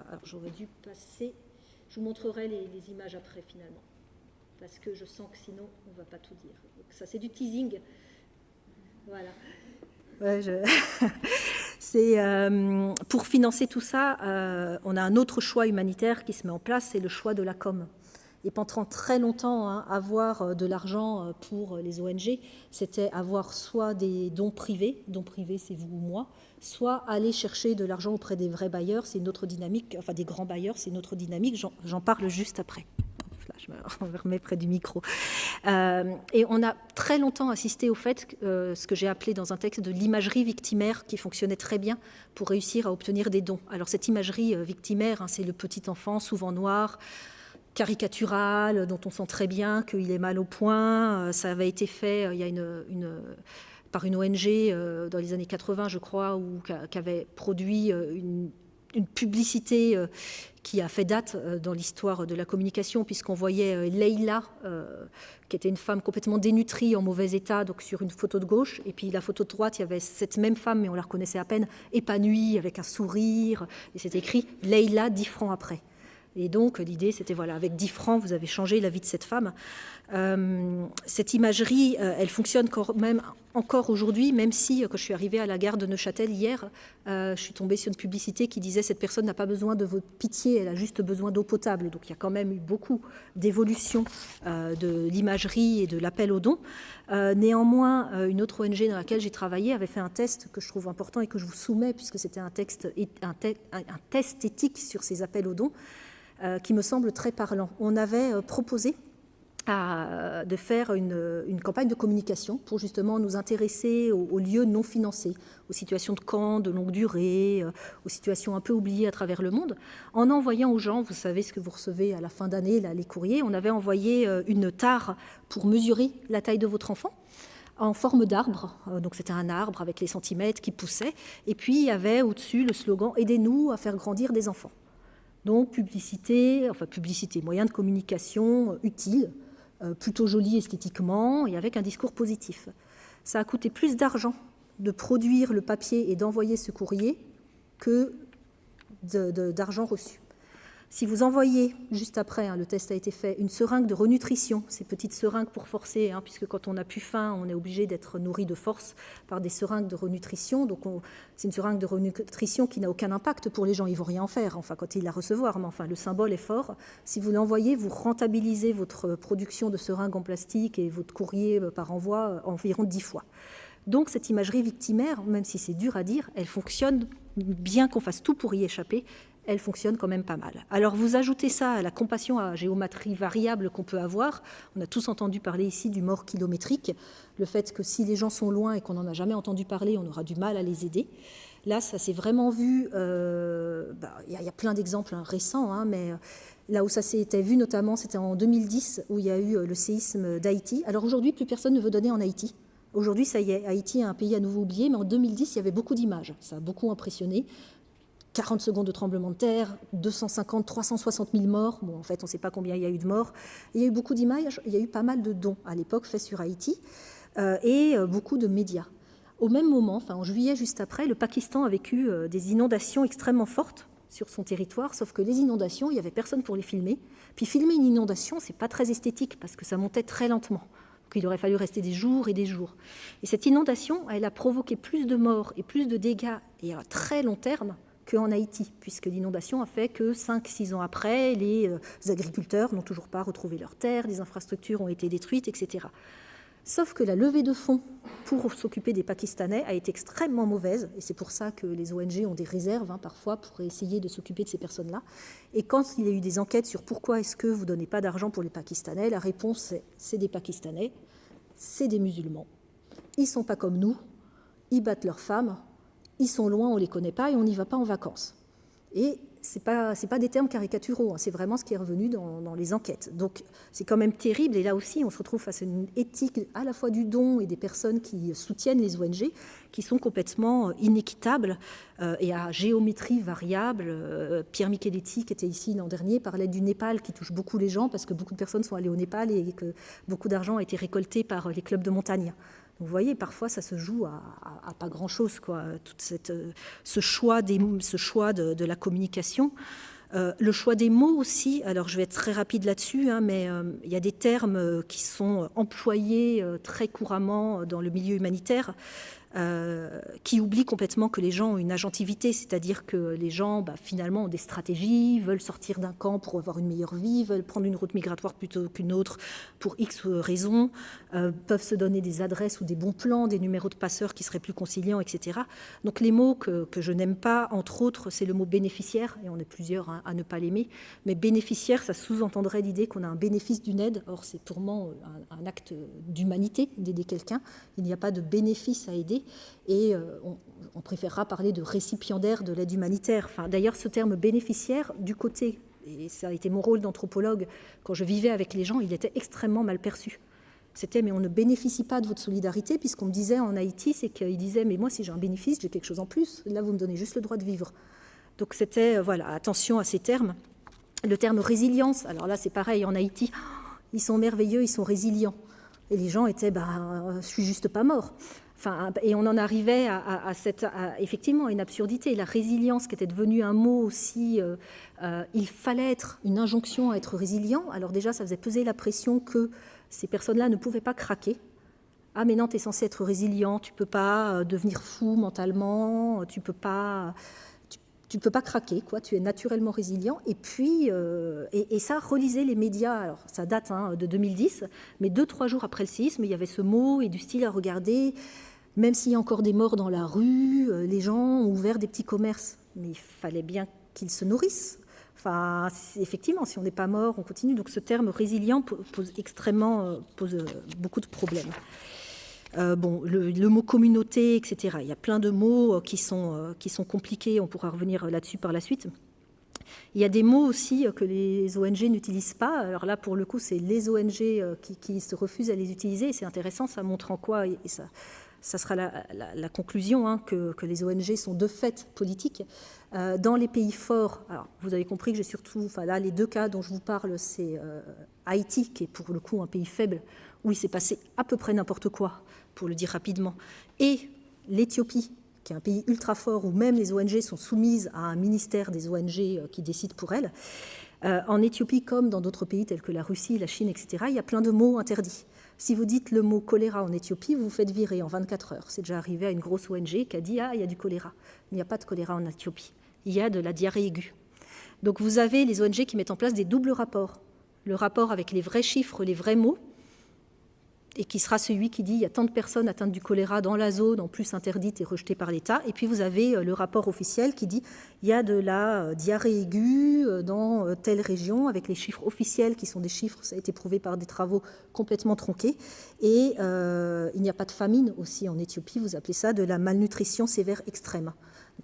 Alors, j'aurais dû passer... Je vous montrerai les images après, finalement, parce que je sens que sinon, on ne va pas tout dire. Donc, ça, c'est du teasing. Voilà. Ouais, c'est, pour financer tout ça, on a un autre choix humanitaire qui se met en place, c'est le choix de la com. Et pendant très longtemps, avoir de l'argent pour les ONG, c'était avoir soit des dons privés c'est vous ou moi, soit aller chercher de l'argent auprès des vrais bailleurs, c'est une autre dynamique, enfin des grands bailleurs, c'est une autre dynamique, j'en parle juste après. Je me remets près du micro. Et on a très longtemps assisté au fait, ce que j'ai appelé dans un texte de l'imagerie victimaire qui fonctionnait très bien pour réussir à obtenir des dons. Alors cette imagerie victimaire, c'est le petit enfant, souvent noir, caricatural, dont on sent très bien qu'il est mal au point. Ça avait été fait, il y a par une ONG dans les années 80, je crois, qui avait produit une publicité qui a fait date dans l'histoire de la communication, puisqu'on voyait Leïla, qui était une femme complètement dénutrie, en mauvais état, donc sur une photo de gauche, et puis la photo de droite, il y avait cette même femme, mais on la reconnaissait à peine, épanouie, avec un sourire, et c'était écrit « Leïla, 10 francs après ». Et donc l'idée, c'était, voilà, avec 10 francs, vous avez changé la vie de cette femme. Cette imagerie, elle fonctionne quand même encore aujourd'hui, même si, quand je suis arrivée à la gare de Neuchâtel hier, je suis tombée sur une publicité qui disait « Cette personne n'a pas besoin de votre pitié, elle a juste besoin d'eau potable ». Donc il y a quand même eu beaucoup d'évolution de l'imagerie et de l'appel aux dons. Néanmoins, une autre ONG dans laquelle j'ai travaillé avait fait un test que je trouve important et que je vous soumets, puisque c'était un test éthique sur ces appels aux dons, qui me semble très parlant. On avait proposé de faire une campagne de communication pour justement nous intéresser aux lieux non financés, aux situations de camps de longue durée, aux situations un peu oubliées à travers le monde, en envoyant aux gens, vous savez ce que vous recevez à la fin d'année, là, les courriers, on avait envoyé une tare pour mesurer la taille de votre enfant, en forme d'arbre, donc c'était un arbre avec les centimètres qui poussait, et puis il y avait au-dessus le slogan « Aidez-nous à faire grandir des enfants ». Donc publicité, moyen de communication utile, plutôt joli esthétiquement et avec un discours positif. Ça a coûté plus d'argent de produire le papier et d'envoyer ce courrier que d'argent reçu. Si vous envoyez, juste après, le test a été fait, une seringue de renutrition, ces petites seringues pour forcer, puisque quand on n'a plus faim, on est obligé d'être nourri de force par des seringues de renutrition. Donc c'est une seringue de renutrition qui n'a aucun impact pour les gens, ils ne vont rien en faire, quand ils la recevoir, mais le symbole est fort. Si vous l'envoyez, vous rentabilisez votre production de seringues en plastique et votre courrier par envoi environ 10 fois. Donc cette imagerie victimaire, même si c'est dur à dire, elle fonctionne, bien qu'on fasse tout pour y échapper, elle fonctionne quand même pas mal. Alors vous ajoutez ça à la compassion à géométrie variable qu'on peut avoir. On a tous entendu parler ici du mort kilométrique, le fait que si les gens sont loin et qu'on n'en a jamais entendu parler, on aura du mal à les aider. Là, ça s'est vraiment vu, y a plein d'exemples récents, mais là où ça s'était vu notamment, c'était en 2010, où il y a eu le séisme d'Haïti. Alors aujourd'hui, plus personne ne veut donner en Haïti. Aujourd'hui, ça y est, Haïti est un pays à nouveau oublié, mais en 2010, il y avait beaucoup d'images. Ça a beaucoup impressionné. 40 secondes de tremblement de terre, 250, 360 000 morts. Bon, en fait, on ne sait pas combien il y a eu de morts. Il y a eu beaucoup d'images, il y a eu pas mal de dons à l'époque faits sur Haïti et beaucoup de médias. Au même moment, en juillet juste après, le Pakistan a vécu des inondations extrêmement fortes sur son territoire, sauf que les inondations, il n'y avait personne pour les filmer. Puis filmer une inondation, c'est pas très esthétique parce que ça montait très lentement. Donc il aurait fallu rester des jours et des jours. Et cette inondation, elle a provoqué plus de morts et plus de dégâts et à très long terme qu'en Haïti, puisque l'inondation a fait que 5-6 ans après, les agriculteurs n'ont toujours pas retrouvé leurs terres, les infrastructures ont été détruites, etc. Sauf que la levée de fonds pour s'occuper des Pakistanais a été extrêmement mauvaise, et c'est pour ça que les ONG ont des réserves parfois pour essayer de s'occuper de ces personnes-là. Et quand il y a eu des enquêtes sur pourquoi est-ce que vous ne donnez pas d'argent pour les Pakistanais, la réponse c'est des Pakistanais, c'est des musulmans. Ils ne sont pas comme nous, ils battent leurs femmes, ils sont loin, on ne les connaît pas et on n'y va pas en vacances. Et ce n'est pas des termes caricaturaux, c'est vraiment ce qui est revenu dans les enquêtes. Donc c'est quand même terrible, et là aussi on se retrouve face à une éthique à la fois du don et des personnes qui soutiennent les ONG, qui sont complètement inéquitables et à géométrie variable. Pierre Micheletti, qui était ici l'an dernier, parlait du Népal qui touche beaucoup les gens, parce que beaucoup de personnes sont allées au Népal et que beaucoup d'argent a été récolté par les clubs de montagne. Donc vous voyez, parfois ça se joue à pas grand-chose, quoi. Ce choix de la communication. Le choix des mots aussi, alors je vais être très rapide là-dessus, mais il y a des termes qui sont employés très couramment dans le milieu humanitaire, qui oublient complètement que les gens ont une agentivité, c'est-à-dire que les gens finalement ont des stratégies, veulent sortir d'un camp pour avoir une meilleure vie, veulent prendre une route migratoire plutôt qu'une autre pour X raisons, peuvent se donner des adresses ou des bons plans, des numéros de passeurs qui seraient plus conciliants, etc. Donc les mots que je n'aime pas, entre autres, c'est le mot bénéficiaire, et on est plusieurs à ne pas l'aimer, mais bénéficiaire, ça sous-entendrait l'idée qu'on a un bénéfice d'une aide. Or c'est purement un acte d'humanité d'aider quelqu'un, il n'y a pas de bénéfice à aider. Et on préférera parler de récipiendaire de l'aide humanitaire. D'ailleurs, ce terme bénéficiaire, du côté, et ça a été mon rôle d'anthropologue, quand je vivais avec les gens, il était extrêmement mal perçu. C'était, mais on ne bénéficie pas de votre solidarité, puisqu'on me disait en Haïti, c'est qu'ils disaient, mais moi, si j'ai un bénéfice, j'ai quelque chose en plus. Là, vous me donnez juste le droit de vivre. Donc c'était, attention à ces termes. Le terme résilience, alors là, c'est pareil, en Haïti, ils sont merveilleux, ils sont résilients. Et les gens étaient, je suis juste pas mort. Et on en arrivait à effectivement une absurdité. La résilience qui était devenue un mot aussi, il fallait être une injonction à être résilient. Alors déjà, ça faisait peser la pression que ces personnes-là ne pouvaient pas craquer. Ah mais non, tu es censé être résilient, tu ne peux pas devenir fou mentalement, tu ne peux pas craquer, quoi. Tu es naturellement résilient. Et puis, et ça, relisez les médias, alors ça date de 2010, mais 2-3 jours après le séisme, il y avait ce mot et du style à regarder. Même s'il y a encore des morts dans la rue, les gens ont ouvert des petits commerces. Mais il fallait bien qu'ils se nourrissent. Effectivement, si on n'est pas mort, on continue. Donc ce terme résilient pose beaucoup de problèmes. Le mot communauté, etc. Il y a plein de mots qui sont compliqués. On pourra revenir là-dessus par la suite. Il y a des mots aussi que les ONG n'utilisent pas. Alors là, pour le coup, c'est les ONG qui se refusent à les utiliser. Et c'est intéressant, ça montre en quoi, et ça sera la conclusion, que les ONG sont de fait politiques. Dans les pays forts, alors vous avez compris que j'ai surtout, là, les 2 cas dont je vous parle, c'est Haïti, qui est pour le coup un pays faible, où il s'est passé à peu près n'importe quoi, pour le dire rapidement, et l'Éthiopie, qui est un pays ultra fort, où même les ONG sont soumises à un ministère des ONG qui décide pour elles. En Éthiopie, comme dans d'autres pays tels que la Russie, la Chine, etc., il y a plein de mots interdits. Si vous dites le mot choléra en Éthiopie, vous vous faites virer en 24 heures. C'est déjà arrivé à une grosse ONG qui a dit « Ah, il y a du choléra ». Il n'y a pas de choléra en Éthiopie. Il y a de la diarrhée aiguë. Donc vous avez les ONG qui mettent en place des doubles rapports. Le rapport avec les vrais chiffres, les vrais mots, et qui sera celui qui dit il y a tant de personnes atteintes du choléra dans la zone, en plus interdite et rejetée par l'État. Et puis vous avez le rapport officiel qui dit il y a de la diarrhée aiguë dans telle région, avec les chiffres officiels qui sont des chiffres, ça a été prouvé par des travaux complètement tronqués. Et il n'y a pas de famine aussi en Éthiopie, vous appelez ça de la malnutrition sévère extrême.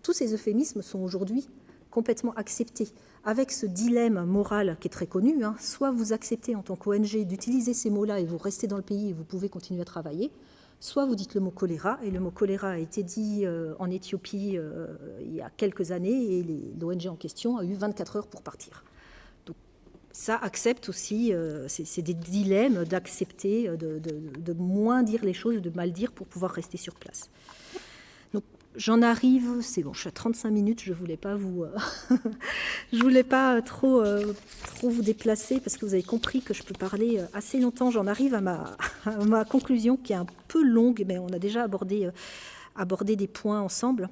Tous ces euphémismes sont aujourd'hui complètement accepté, avec ce dilemme moral qui est très connu, hein, soit vous acceptez en tant qu'ONG d'utiliser ces mots-là et vous restez dans le pays et vous pouvez continuer à travailler, soit vous dites le mot choléra, et le mot choléra a été dit en Éthiopie il y a quelques années, et l'ONG en question a eu 24 heures pour partir. Donc ça accepte aussi, c'est des dilemmes d'accepter, de moins dire les choses, de mal dire pour pouvoir rester sur place. Donc j'en arrive, c'est bon, je suis à 35 minutes, je ne voulais pas vous, je voulais pas trop vous déplacer parce que vous avez compris que je peux parler assez longtemps. J'en arrive à ma conclusion qui est un peu longue, mais on a déjà abordé des points ensemble.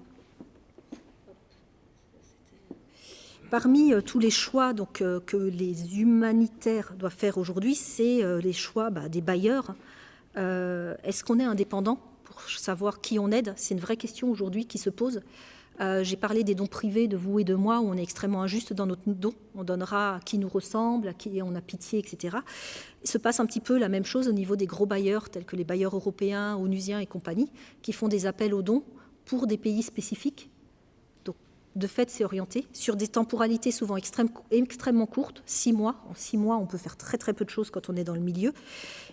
Parmi tous les choix donc, que les humanitaires doivent faire aujourd'hui, c'est les choix des bailleurs. Est-ce qu'on est indépendant pour savoir qui on aide? C'est une vraie question aujourd'hui qui se pose. J'ai parlé des dons privés de vous et de moi, où on est extrêmement injuste dans notre don. On donnera à qui nous ressemble, à qui on a pitié, etc. Il se passe un petit peu la même chose au niveau des gros bailleurs, tels que les bailleurs européens, onusiens et compagnie, qui font des appels aux dons pour des pays spécifiques. Donc, de fait, c'est orienté sur des temporalités souvent extrêmement courtes, 6 mois. En 6 mois, on peut faire très très peu de choses quand on est dans le milieu.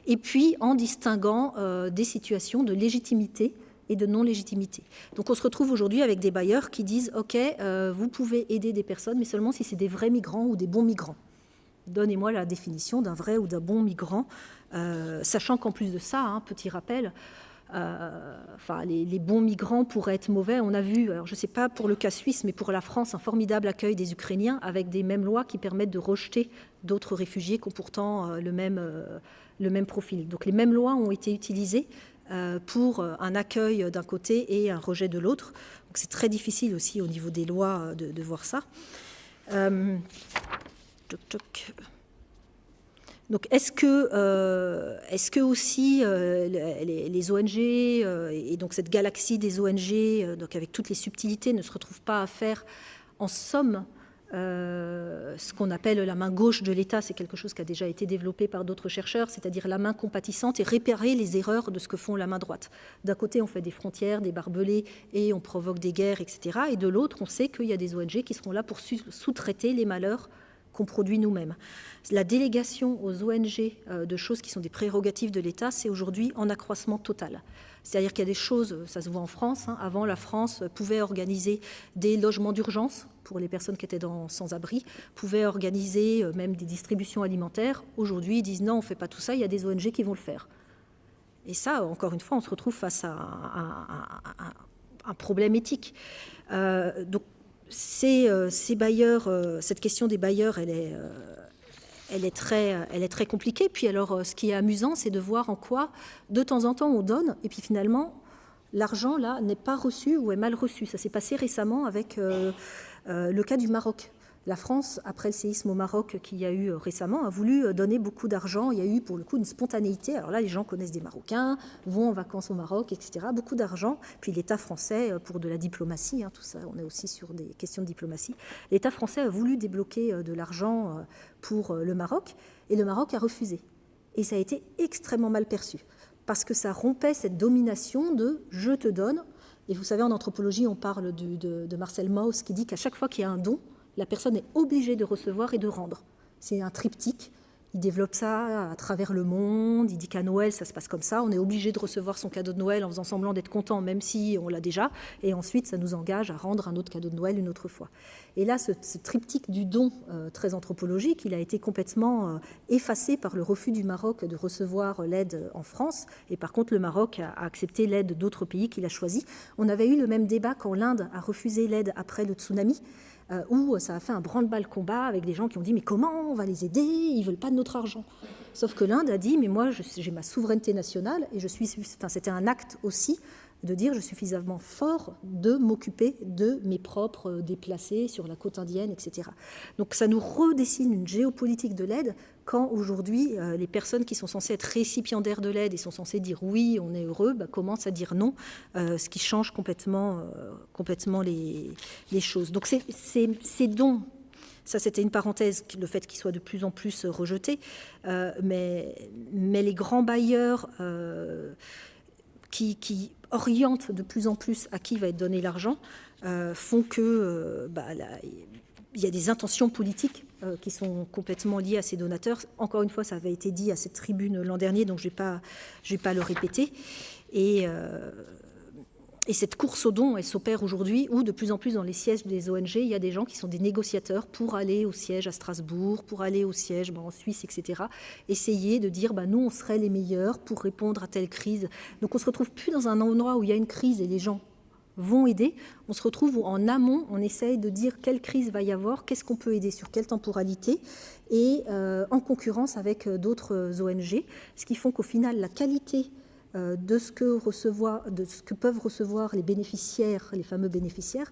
Et puis, en distinguant des situations de légitimité et de non-légitimité. Donc on se retrouve aujourd'hui avec des bailleurs qui disent « Ok, vous pouvez aider des personnes, mais seulement si c'est des vrais migrants ou des bons migrants. Donnez-moi la définition d'un vrai ou d'un bon migrant. » Sachant qu'en plus de ça, petit rappel, les bons migrants pourraient être mauvais. On a vu, alors je ne sais pas pour le cas suisse, mais pour la France, un formidable accueil des Ukrainiens avec des mêmes lois qui permettent de rejeter d'autres réfugiés qui ont pourtant le même profil. Donc les mêmes lois ont été utilisées pour un accueil d'un côté et un rejet de l'autre. Donc c'est très difficile aussi au niveau des lois de voir ça. Donc est-ce que aussi les ONG et donc cette galaxie des ONG, donc avec toutes les subtilités, ne se retrouvent pas à faire en somme ce qu'on appelle la main gauche de l'État? C'est quelque chose qui a déjà été développé par d'autres chercheurs, c'est-à-dire la main compatissante et réparer les erreurs de ce que font la main droite. D'un côté, on fait des frontières, des barbelés et on provoque des guerres, etc. Et de l'autre, on sait qu'il y a des ONG qui seront là pour sous-traiter les malheurs qu'on produit nous-mêmes. La délégation aux ONG de choses qui sont des prérogatives de l'État, c'est aujourd'hui en accroissement total. C'est-à-dire qu'il y a des choses, ça se voit en France, avant la France pouvait organiser des logements d'urgence pour les personnes qui étaient sans-abri, pouvait organiser même des distributions alimentaires. Aujourd'hui, ils disent non, on ne fait pas tout ça, il y a des ONG qui vont le faire. Et ça, encore une fois, on se retrouve face à un problème éthique. Donc, ces bailleurs, cette question des bailleurs, elle est très compliquée. Puis alors, ce qui est amusant, c'est de voir en quoi, de temps en temps, on donne, et puis finalement, l'argent, là, n'est pas reçu ou est mal reçu. Ça s'est passé récemment avec le cas du Maroc. La France, après le séisme au Maroc qu'il y a eu récemment, a voulu donner beaucoup d'argent. Il y a eu, pour le coup, une spontanéité. Alors là, les gens connaissent des Marocains, vont en vacances au Maroc, etc. Beaucoup d'argent. Puis l'État français, pour de la diplomatie, tout ça, on est aussi sur des questions de diplomatie. L'État français a voulu débloquer de l'argent pour le Maroc, et le Maroc a refusé. Et ça a été extrêmement mal perçu, parce que ça rompait cette domination de « je te donne ». Et vous savez, en anthropologie, on parle de Marcel Mauss, qui dit qu'à chaque fois qu'il y a un don, la personne est obligée de recevoir et de rendre. C'est un triptyque. Il développe ça à travers le monde. Il dit qu'à Noël, ça se passe comme ça. On est obligé de recevoir son cadeau de Noël en faisant semblant d'être content, même si on l'a déjà. Et ensuite, ça nous engage à rendre un autre cadeau de Noël une autre fois. Et là, ce triptyque du don, très anthropologique, il a été complètement effacé par le refus du Maroc de recevoir l'aide en France. Et par contre, le Maroc a accepté l'aide d'autres pays qu'il a choisis. On avait eu le même débat quand l'Inde a refusé l'aide après le tsunami, où ça a fait un branle-bas-le-combat avec des gens qui ont dit « mais comment on va les aider? Ils ne veulent pas de notre argent ». Sauf que l'Inde a dit « mais moi, j'ai ma souveraineté nationale et c'était un acte aussi de dire « je suis suffisamment fort de m'occuper de mes propres déplacés sur la côte indienne, etc. » Donc ça nous redessine une géopolitique de l'aide quand aujourd'hui, les personnes qui sont censées être récipiendaires de l'aide et sont censées dire « oui, on est heureux », commencent à dire « non », ce qui change complètement les choses. Donc ces dons, ça c'était une parenthèse, le fait qu'ils soient de plus en plus rejetés, mais les grands bailleurs qui orientent de plus en plus à qui va être donné l'argent, font que il y a des intentions politiques qui sont complètement liées à ces donateurs. Encore une fois, ça avait été dit à cette tribune l'an dernier, donc je vais pas le répéter. Et cette course aux dons, elle s'opère aujourd'hui où de plus en plus dans les sièges des ONG, il y a des gens qui sont des négociateurs pour aller au siège à Strasbourg, pour aller au siège en Suisse, etc. Essayer de dire, nous, on serait les meilleurs pour répondre à telle crise. Donc on ne se retrouve plus dans un endroit où il y a une crise et les gens vont aider. On se retrouve où en amont, on essaye de dire quelle crise va y avoir, qu'est-ce qu'on peut aider, sur quelle temporalité, et en concurrence avec d'autres ONG, ce qui font qu'au final, la qualité de ce que peuvent recevoir les bénéficiaires, les fameux bénéficiaires,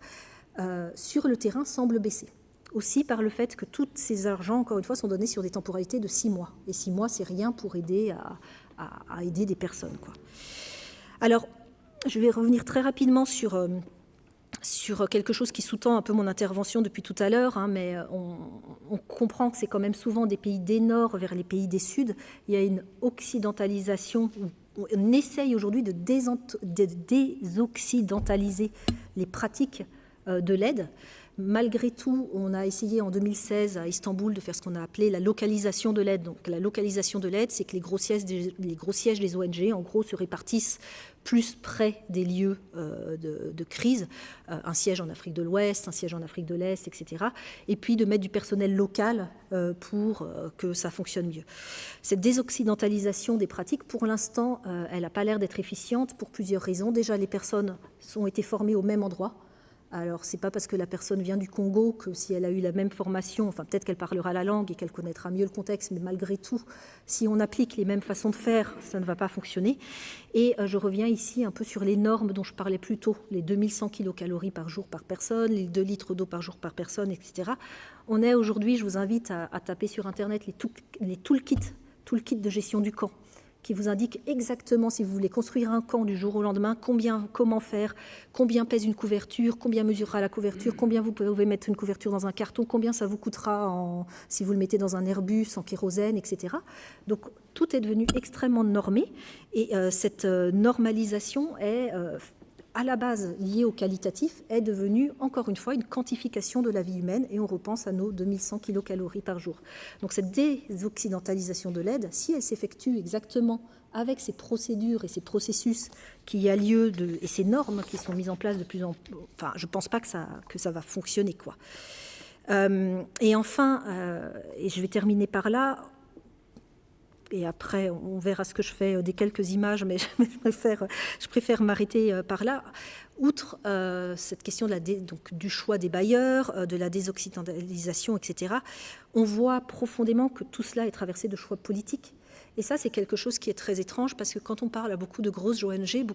sur le terrain semble baisser. Aussi par le fait que tous ces argents, encore une fois, sont donnés sur des temporalités de 6 mois. Et 6 mois, c'est rien pour aider à aider des personnes, quoi. Alors, je vais revenir très rapidement sur quelque chose qui sous-tend un peu mon intervention depuis tout à l'heure, mais on comprend que c'est quand même souvent des pays des Nord vers les pays des Sud. Il y a une occidentalisation. On essaye aujourd'hui de désoccidentaliser les pratiques de l'aide. Malgré tout, on a essayé en 2016 à Istanbul de faire ce qu'on a appelé la localisation de l'aide. Donc la localisation de l'aide, c'est que les gros sièges des ONG, en gros, se répartissent plus près des lieux de crise, un siège en Afrique de l'Ouest, un siège en Afrique de l'Est, etc. Et puis de mettre du personnel local pour que ça fonctionne mieux. Cette désoccidentalisation des pratiques, pour l'instant, elle n'a pas l'air d'être efficiente pour plusieurs raisons. Déjà, les personnes ont été formées au même endroit. Alors, ce n'est pas parce que la personne vient du Congo que si elle a eu la même formation, enfin peut-être qu'elle parlera la langue et qu'elle connaîtra mieux le contexte, mais malgré tout, si on applique les mêmes façons de faire, ça ne va pas fonctionner. Et je reviens ici un peu sur les normes dont je parlais plus tôt, les 2100 kilocalories par jour par personne, les 2 litres d'eau par jour par personne, etc. On est aujourd'hui, je vous invite à taper sur Internet les toolkits de gestion du camp, qui vous indique exactement, si vous voulez construire un camp du jour au lendemain, comment faire, combien pèse une couverture, combien mesurera la couverture, combien vous pouvez mettre une couverture dans un carton, combien ça vous coûtera si vous le mettez dans un Airbus, en kérosène, etc. Donc, tout est devenu extrêmement normé et cette normalisation est à la base liée au qualitatif, est devenue, encore une fois, une quantification de la vie humaine et on repense à nos 2100 kilocalories par jour. Donc cette désoccidentalisation de l'aide, si elle s'effectue exactement avec ces procédures et ces processus qui y a lieu et ces normes qui sont mises en place de plus en plus, enfin, je ne pense pas que ça va fonctionner, quoi. Et enfin, et je vais terminer par là, et après, on verra ce que je fais des quelques images, mais je préfère m'arrêter par là. Outre cette question donc, du choix des bailleurs, de la désoccidentalisation, etc., on voit profondément que tout cela est traversé de choix politiques. Et ça, c'est quelque chose qui est très étrange, parce que quand on parle à beaucoup de grosses ONG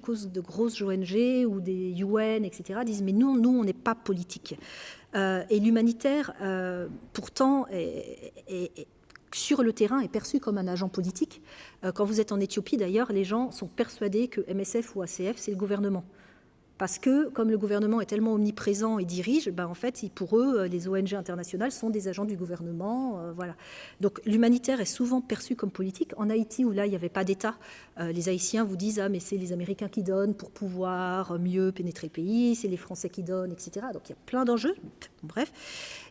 ou des UN, etc., disent « mais nous on n'est pas politique ». Et l'humanitaire, pourtant, sur le terrain, est perçu comme un agent politique. Quand vous êtes en Éthiopie, d'ailleurs, les gens sont persuadés que MSF ou ACF, c'est le gouvernement. Parce que, comme le gouvernement est tellement omniprésent et dirige, en fait, pour eux, les ONG internationales sont des agents du gouvernement. Voilà. Donc, l'humanitaire est souvent perçu comme politique. En Haïti, où là, il n'y avait pas d'État, les Haïtiens vous disent « Ah, mais c'est les Américains qui donnent pour pouvoir mieux pénétrer le pays, c'est les Français qui donnent, etc. » Donc, il y a plein d'enjeux. Bref,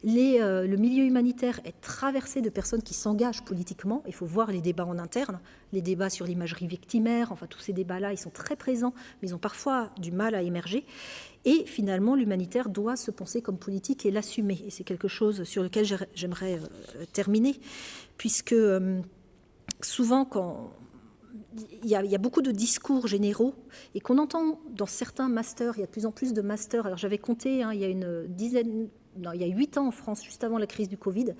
le milieu humanitaire est traversé de personnes qui s'engagent politiquement. Il faut voir les débats en interne, les débats sur l'imagerie victimaire, enfin, tous ces débats-là, ils sont très présents, mais ils ont parfois du mal à émerger. Et finalement, l'humanitaire doit se penser comme politique et l'assumer. Et c'est quelque chose sur lequel j'aimerais terminer, puisque souvent, il y a beaucoup de discours généraux et qu'on entend dans certains masters, il y a de plus en plus de masters. Alors j'avais compté, il y a 8 ans en France, juste avant la crise du Covid,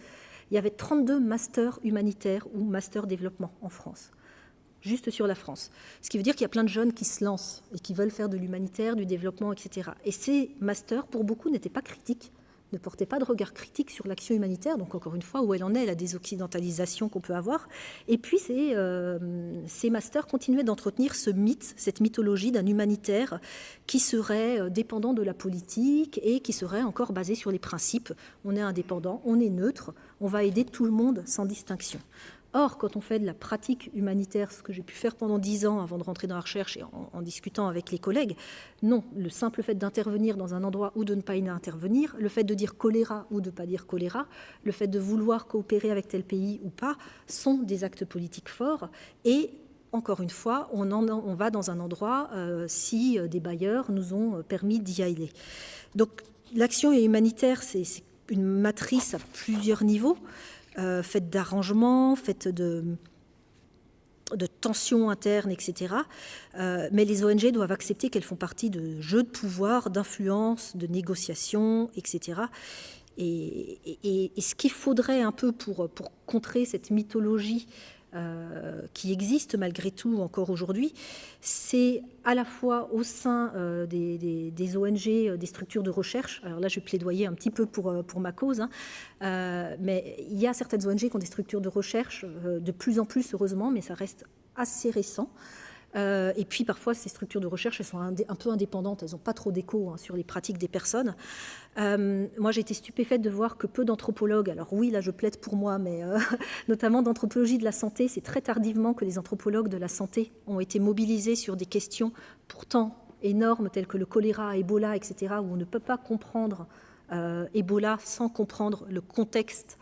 il y avait 32 masters humanitaires ou masters développement en France. Juste sur la France. Ce qui veut dire qu'il y a plein de jeunes qui se lancent et qui veulent faire de l'humanitaire, du développement, etc. Et ces masters, pour beaucoup, n'étaient pas critiques, ne portaient pas de regard critique sur l'action humanitaire. Donc, encore une fois, où elle en est, la désoccidentalisation qu'on peut avoir. Et puis, ces masters continuaient d'entretenir ce mythe, cette mythologie d'un humanitaire qui serait dépendant de la politique et qui serait encore basé sur les principes. On est indépendant, on est neutre, on va aider tout le monde sans distinction. Or, quand on fait de la pratique humanitaire, ce que j'ai pu faire pendant 10 ans avant de rentrer dans la recherche et en discutant avec les collègues, non, le simple fait d'intervenir dans un endroit ou de ne pas y intervenir, le fait de dire choléra ou de ne pas dire choléra, le fait de vouloir coopérer avec tel pays ou pas, sont des actes politiques forts. Et encore une fois, on va dans un endroit si des bailleurs nous ont permis d'y aller. Donc l'action humanitaire, c'est une matrice à plusieurs niveaux. Faite d'arrangements, faite de tensions internes, etc. Mais les ONG doivent accepter qu'elles font partie de jeux de pouvoir, d'influence, de négociations, etc. Et ce qu'il faudrait un peu pour contrer cette mythologie qui existe malgré tout encore aujourd'hui, c'est à la fois au sein des ONG, des structures de recherche, alors là je vais plaidoyer un petit peu pour ma cause, mais il y a certaines ONG qui ont des structures de recherche, de plus en plus heureusement, mais ça reste assez récent. Et puis parfois ces structures de recherche elles sont un peu indépendantes, elles n'ont pas trop d'écho sur les pratiques des personnes. Moi j'ai été stupéfaite de voir que peu d'anthropologues, alors oui là je plaide pour moi, mais notamment d'anthropologie de la santé, c'est très tardivement que les anthropologues de la santé ont été mobilisés sur des questions pourtant énormes telles que le choléra, Ebola, etc., où on ne peut pas comprendre Ebola sans comprendre le contexte,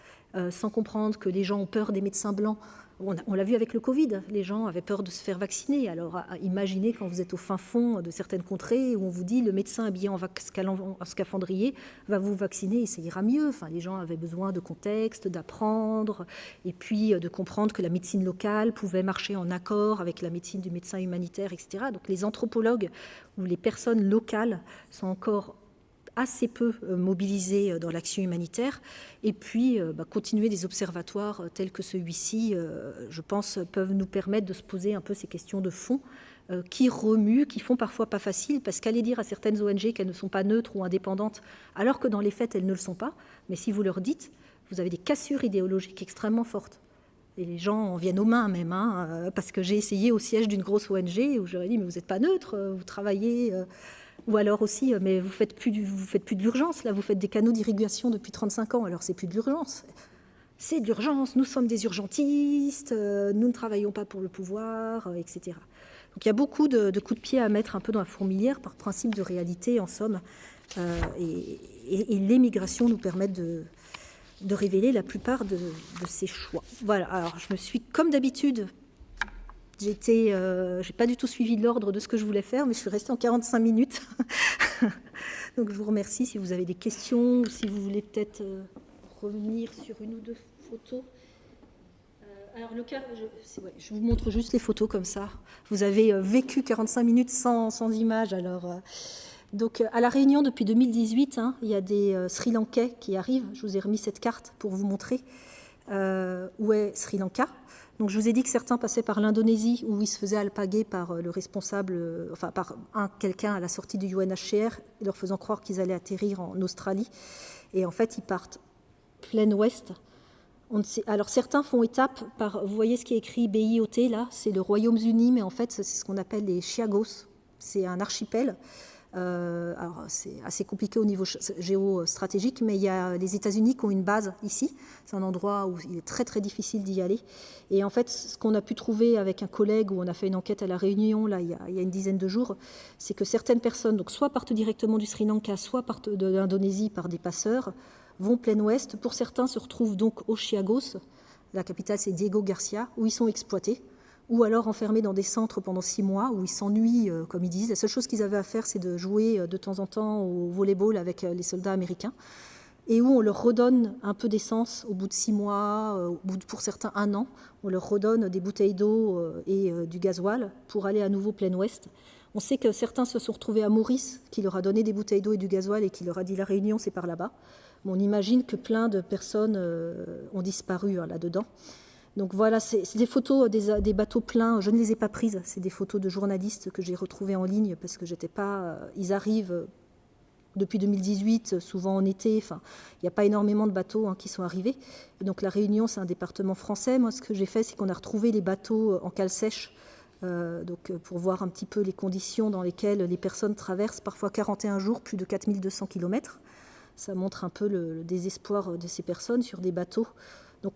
sans comprendre que les gens ont peur des médecins blancs. On l'a vu avec le Covid, les gens avaient peur de se faire vacciner. Alors imaginez quand vous êtes au fin fond de certaines contrées où on vous dit le médecin habillé en scaphandrier va vous vacciner et ça ira mieux. Enfin, les gens avaient besoin de contexte, d'apprendre et puis de comprendre que la médecine locale pouvait marcher en accord avec la médecine du médecin humanitaire, etc. Donc les anthropologues ou les personnes locales sont encore assez peu mobilisés dans l'action humanitaire. Et puis, continuer des observatoires tels que celui-ci, je pense, peuvent nous permettre de se poser un peu ces questions de fond qui remuent, qui font parfois pas facile, parce qu'aller dire à certaines ONG qu'elles ne sont pas neutres ou indépendantes, alors que dans les faits, elles ne le sont pas, mais si vous leur dites, vous avez des cassures idéologiques extrêmement fortes. Et les gens en viennent aux mains même, parce que j'ai essayé au siège d'une grosse ONG où j'aurais dit, mais vous n'êtes pas neutre, vous travaillez... Ou alors aussi, mais vous faites plus de l'urgence, là, vous faites des canaux d'irrigation depuis 35 ans, alors c'est plus de l'urgence. C'est de l'urgence, nous sommes des urgentistes, nous ne travaillons pas pour le pouvoir, etc. Donc il y a beaucoup de coups de pied à mettre un peu dans la fourmilière par principe de réalité, en somme. Et les migrations nous permettent de révéler la plupart de ces choix. Voilà, alors je me suis, comme d'habitude, j'ai pas du tout suivi l'ordre de ce que je voulais faire, mais je suis restée en 45 minutes. Donc je vous remercie si vous avez des questions ou si vous voulez peut-être revenir sur une ou deux photos. Alors le cas, je vous montre juste les photos comme ça. Vous avez vécu 45 minutes sans images. Alors, donc à La Réunion depuis 2018, il y a des Sri Lankais qui arrivent. Je vous ai remis cette carte pour vous montrer où est Sri Lanka. Donc je vous ai dit que certains passaient par l'Indonésie où ils se faisaient alpaguer par le responsable, enfin par quelqu'un à la sortie du UNHCR, leur faisant croire qu'ils allaient atterrir en Australie. Et en fait, ils partent plein ouest. Alors certains font étape par, vous voyez ce qui est écrit BIOT là, c'est le Royaume-Uni, mais en fait c'est ce qu'on appelle les Chagos. C'est un archipel. Alors c'est assez compliqué au niveau géostratégique, mais il y a les États-Unis qui ont une base ici. C'est un endroit où il est très très difficile d'y aller. Et en fait, ce qu'on a pu trouver avec un collègue où on a fait une enquête à La Réunion là il y a une dizaine de jours, c'est que certaines personnes, donc soit partent directement du Sri Lanka, soit partent de l'Indonésie par des passeurs, vont plein ouest. Pour certains, se retrouvent donc aux Chagos. La capitale c'est Diego Garcia, où ils sont exploités, ou alors enfermés dans des centres pendant 6 mois où ils s'ennuient, comme ils disent. La seule chose qu'ils avaient à faire, c'est de jouer de temps en temps au volleyball avec les soldats américains, et où on leur redonne un peu d'essence au bout de 6 mois, au bout de, pour certains 1 an. On leur redonne des bouteilles d'eau et du gasoil pour aller à nouveau plein ouest. On sait que certains se sont retrouvés à Maurice, qui leur a donné des bouteilles d'eau et du gasoil et qui leur a dit « La Réunion, c'est par là-bas ». On imagine que plein de personnes ont disparu là-dedans. Donc voilà, c'est des photos des bateaux pleins. Je ne les ai pas prises. C'est des photos de journalistes que j'ai retrouvées en ligne parce que j'étais pas. Ils arrivent depuis 2018, souvent en été. Enfin, il n'y a pas énormément de bateaux qui sont arrivés. Et donc la Réunion, c'est un département français. Moi, ce que j'ai fait, c'est qu'on a retrouvé les bateaux en cale sèche. Donc pour voir un petit peu les conditions dans lesquelles les personnes traversent parfois 41 jours, plus de 4200 km. Ça montre un peu le désespoir de ces personnes sur des bateaux. Donc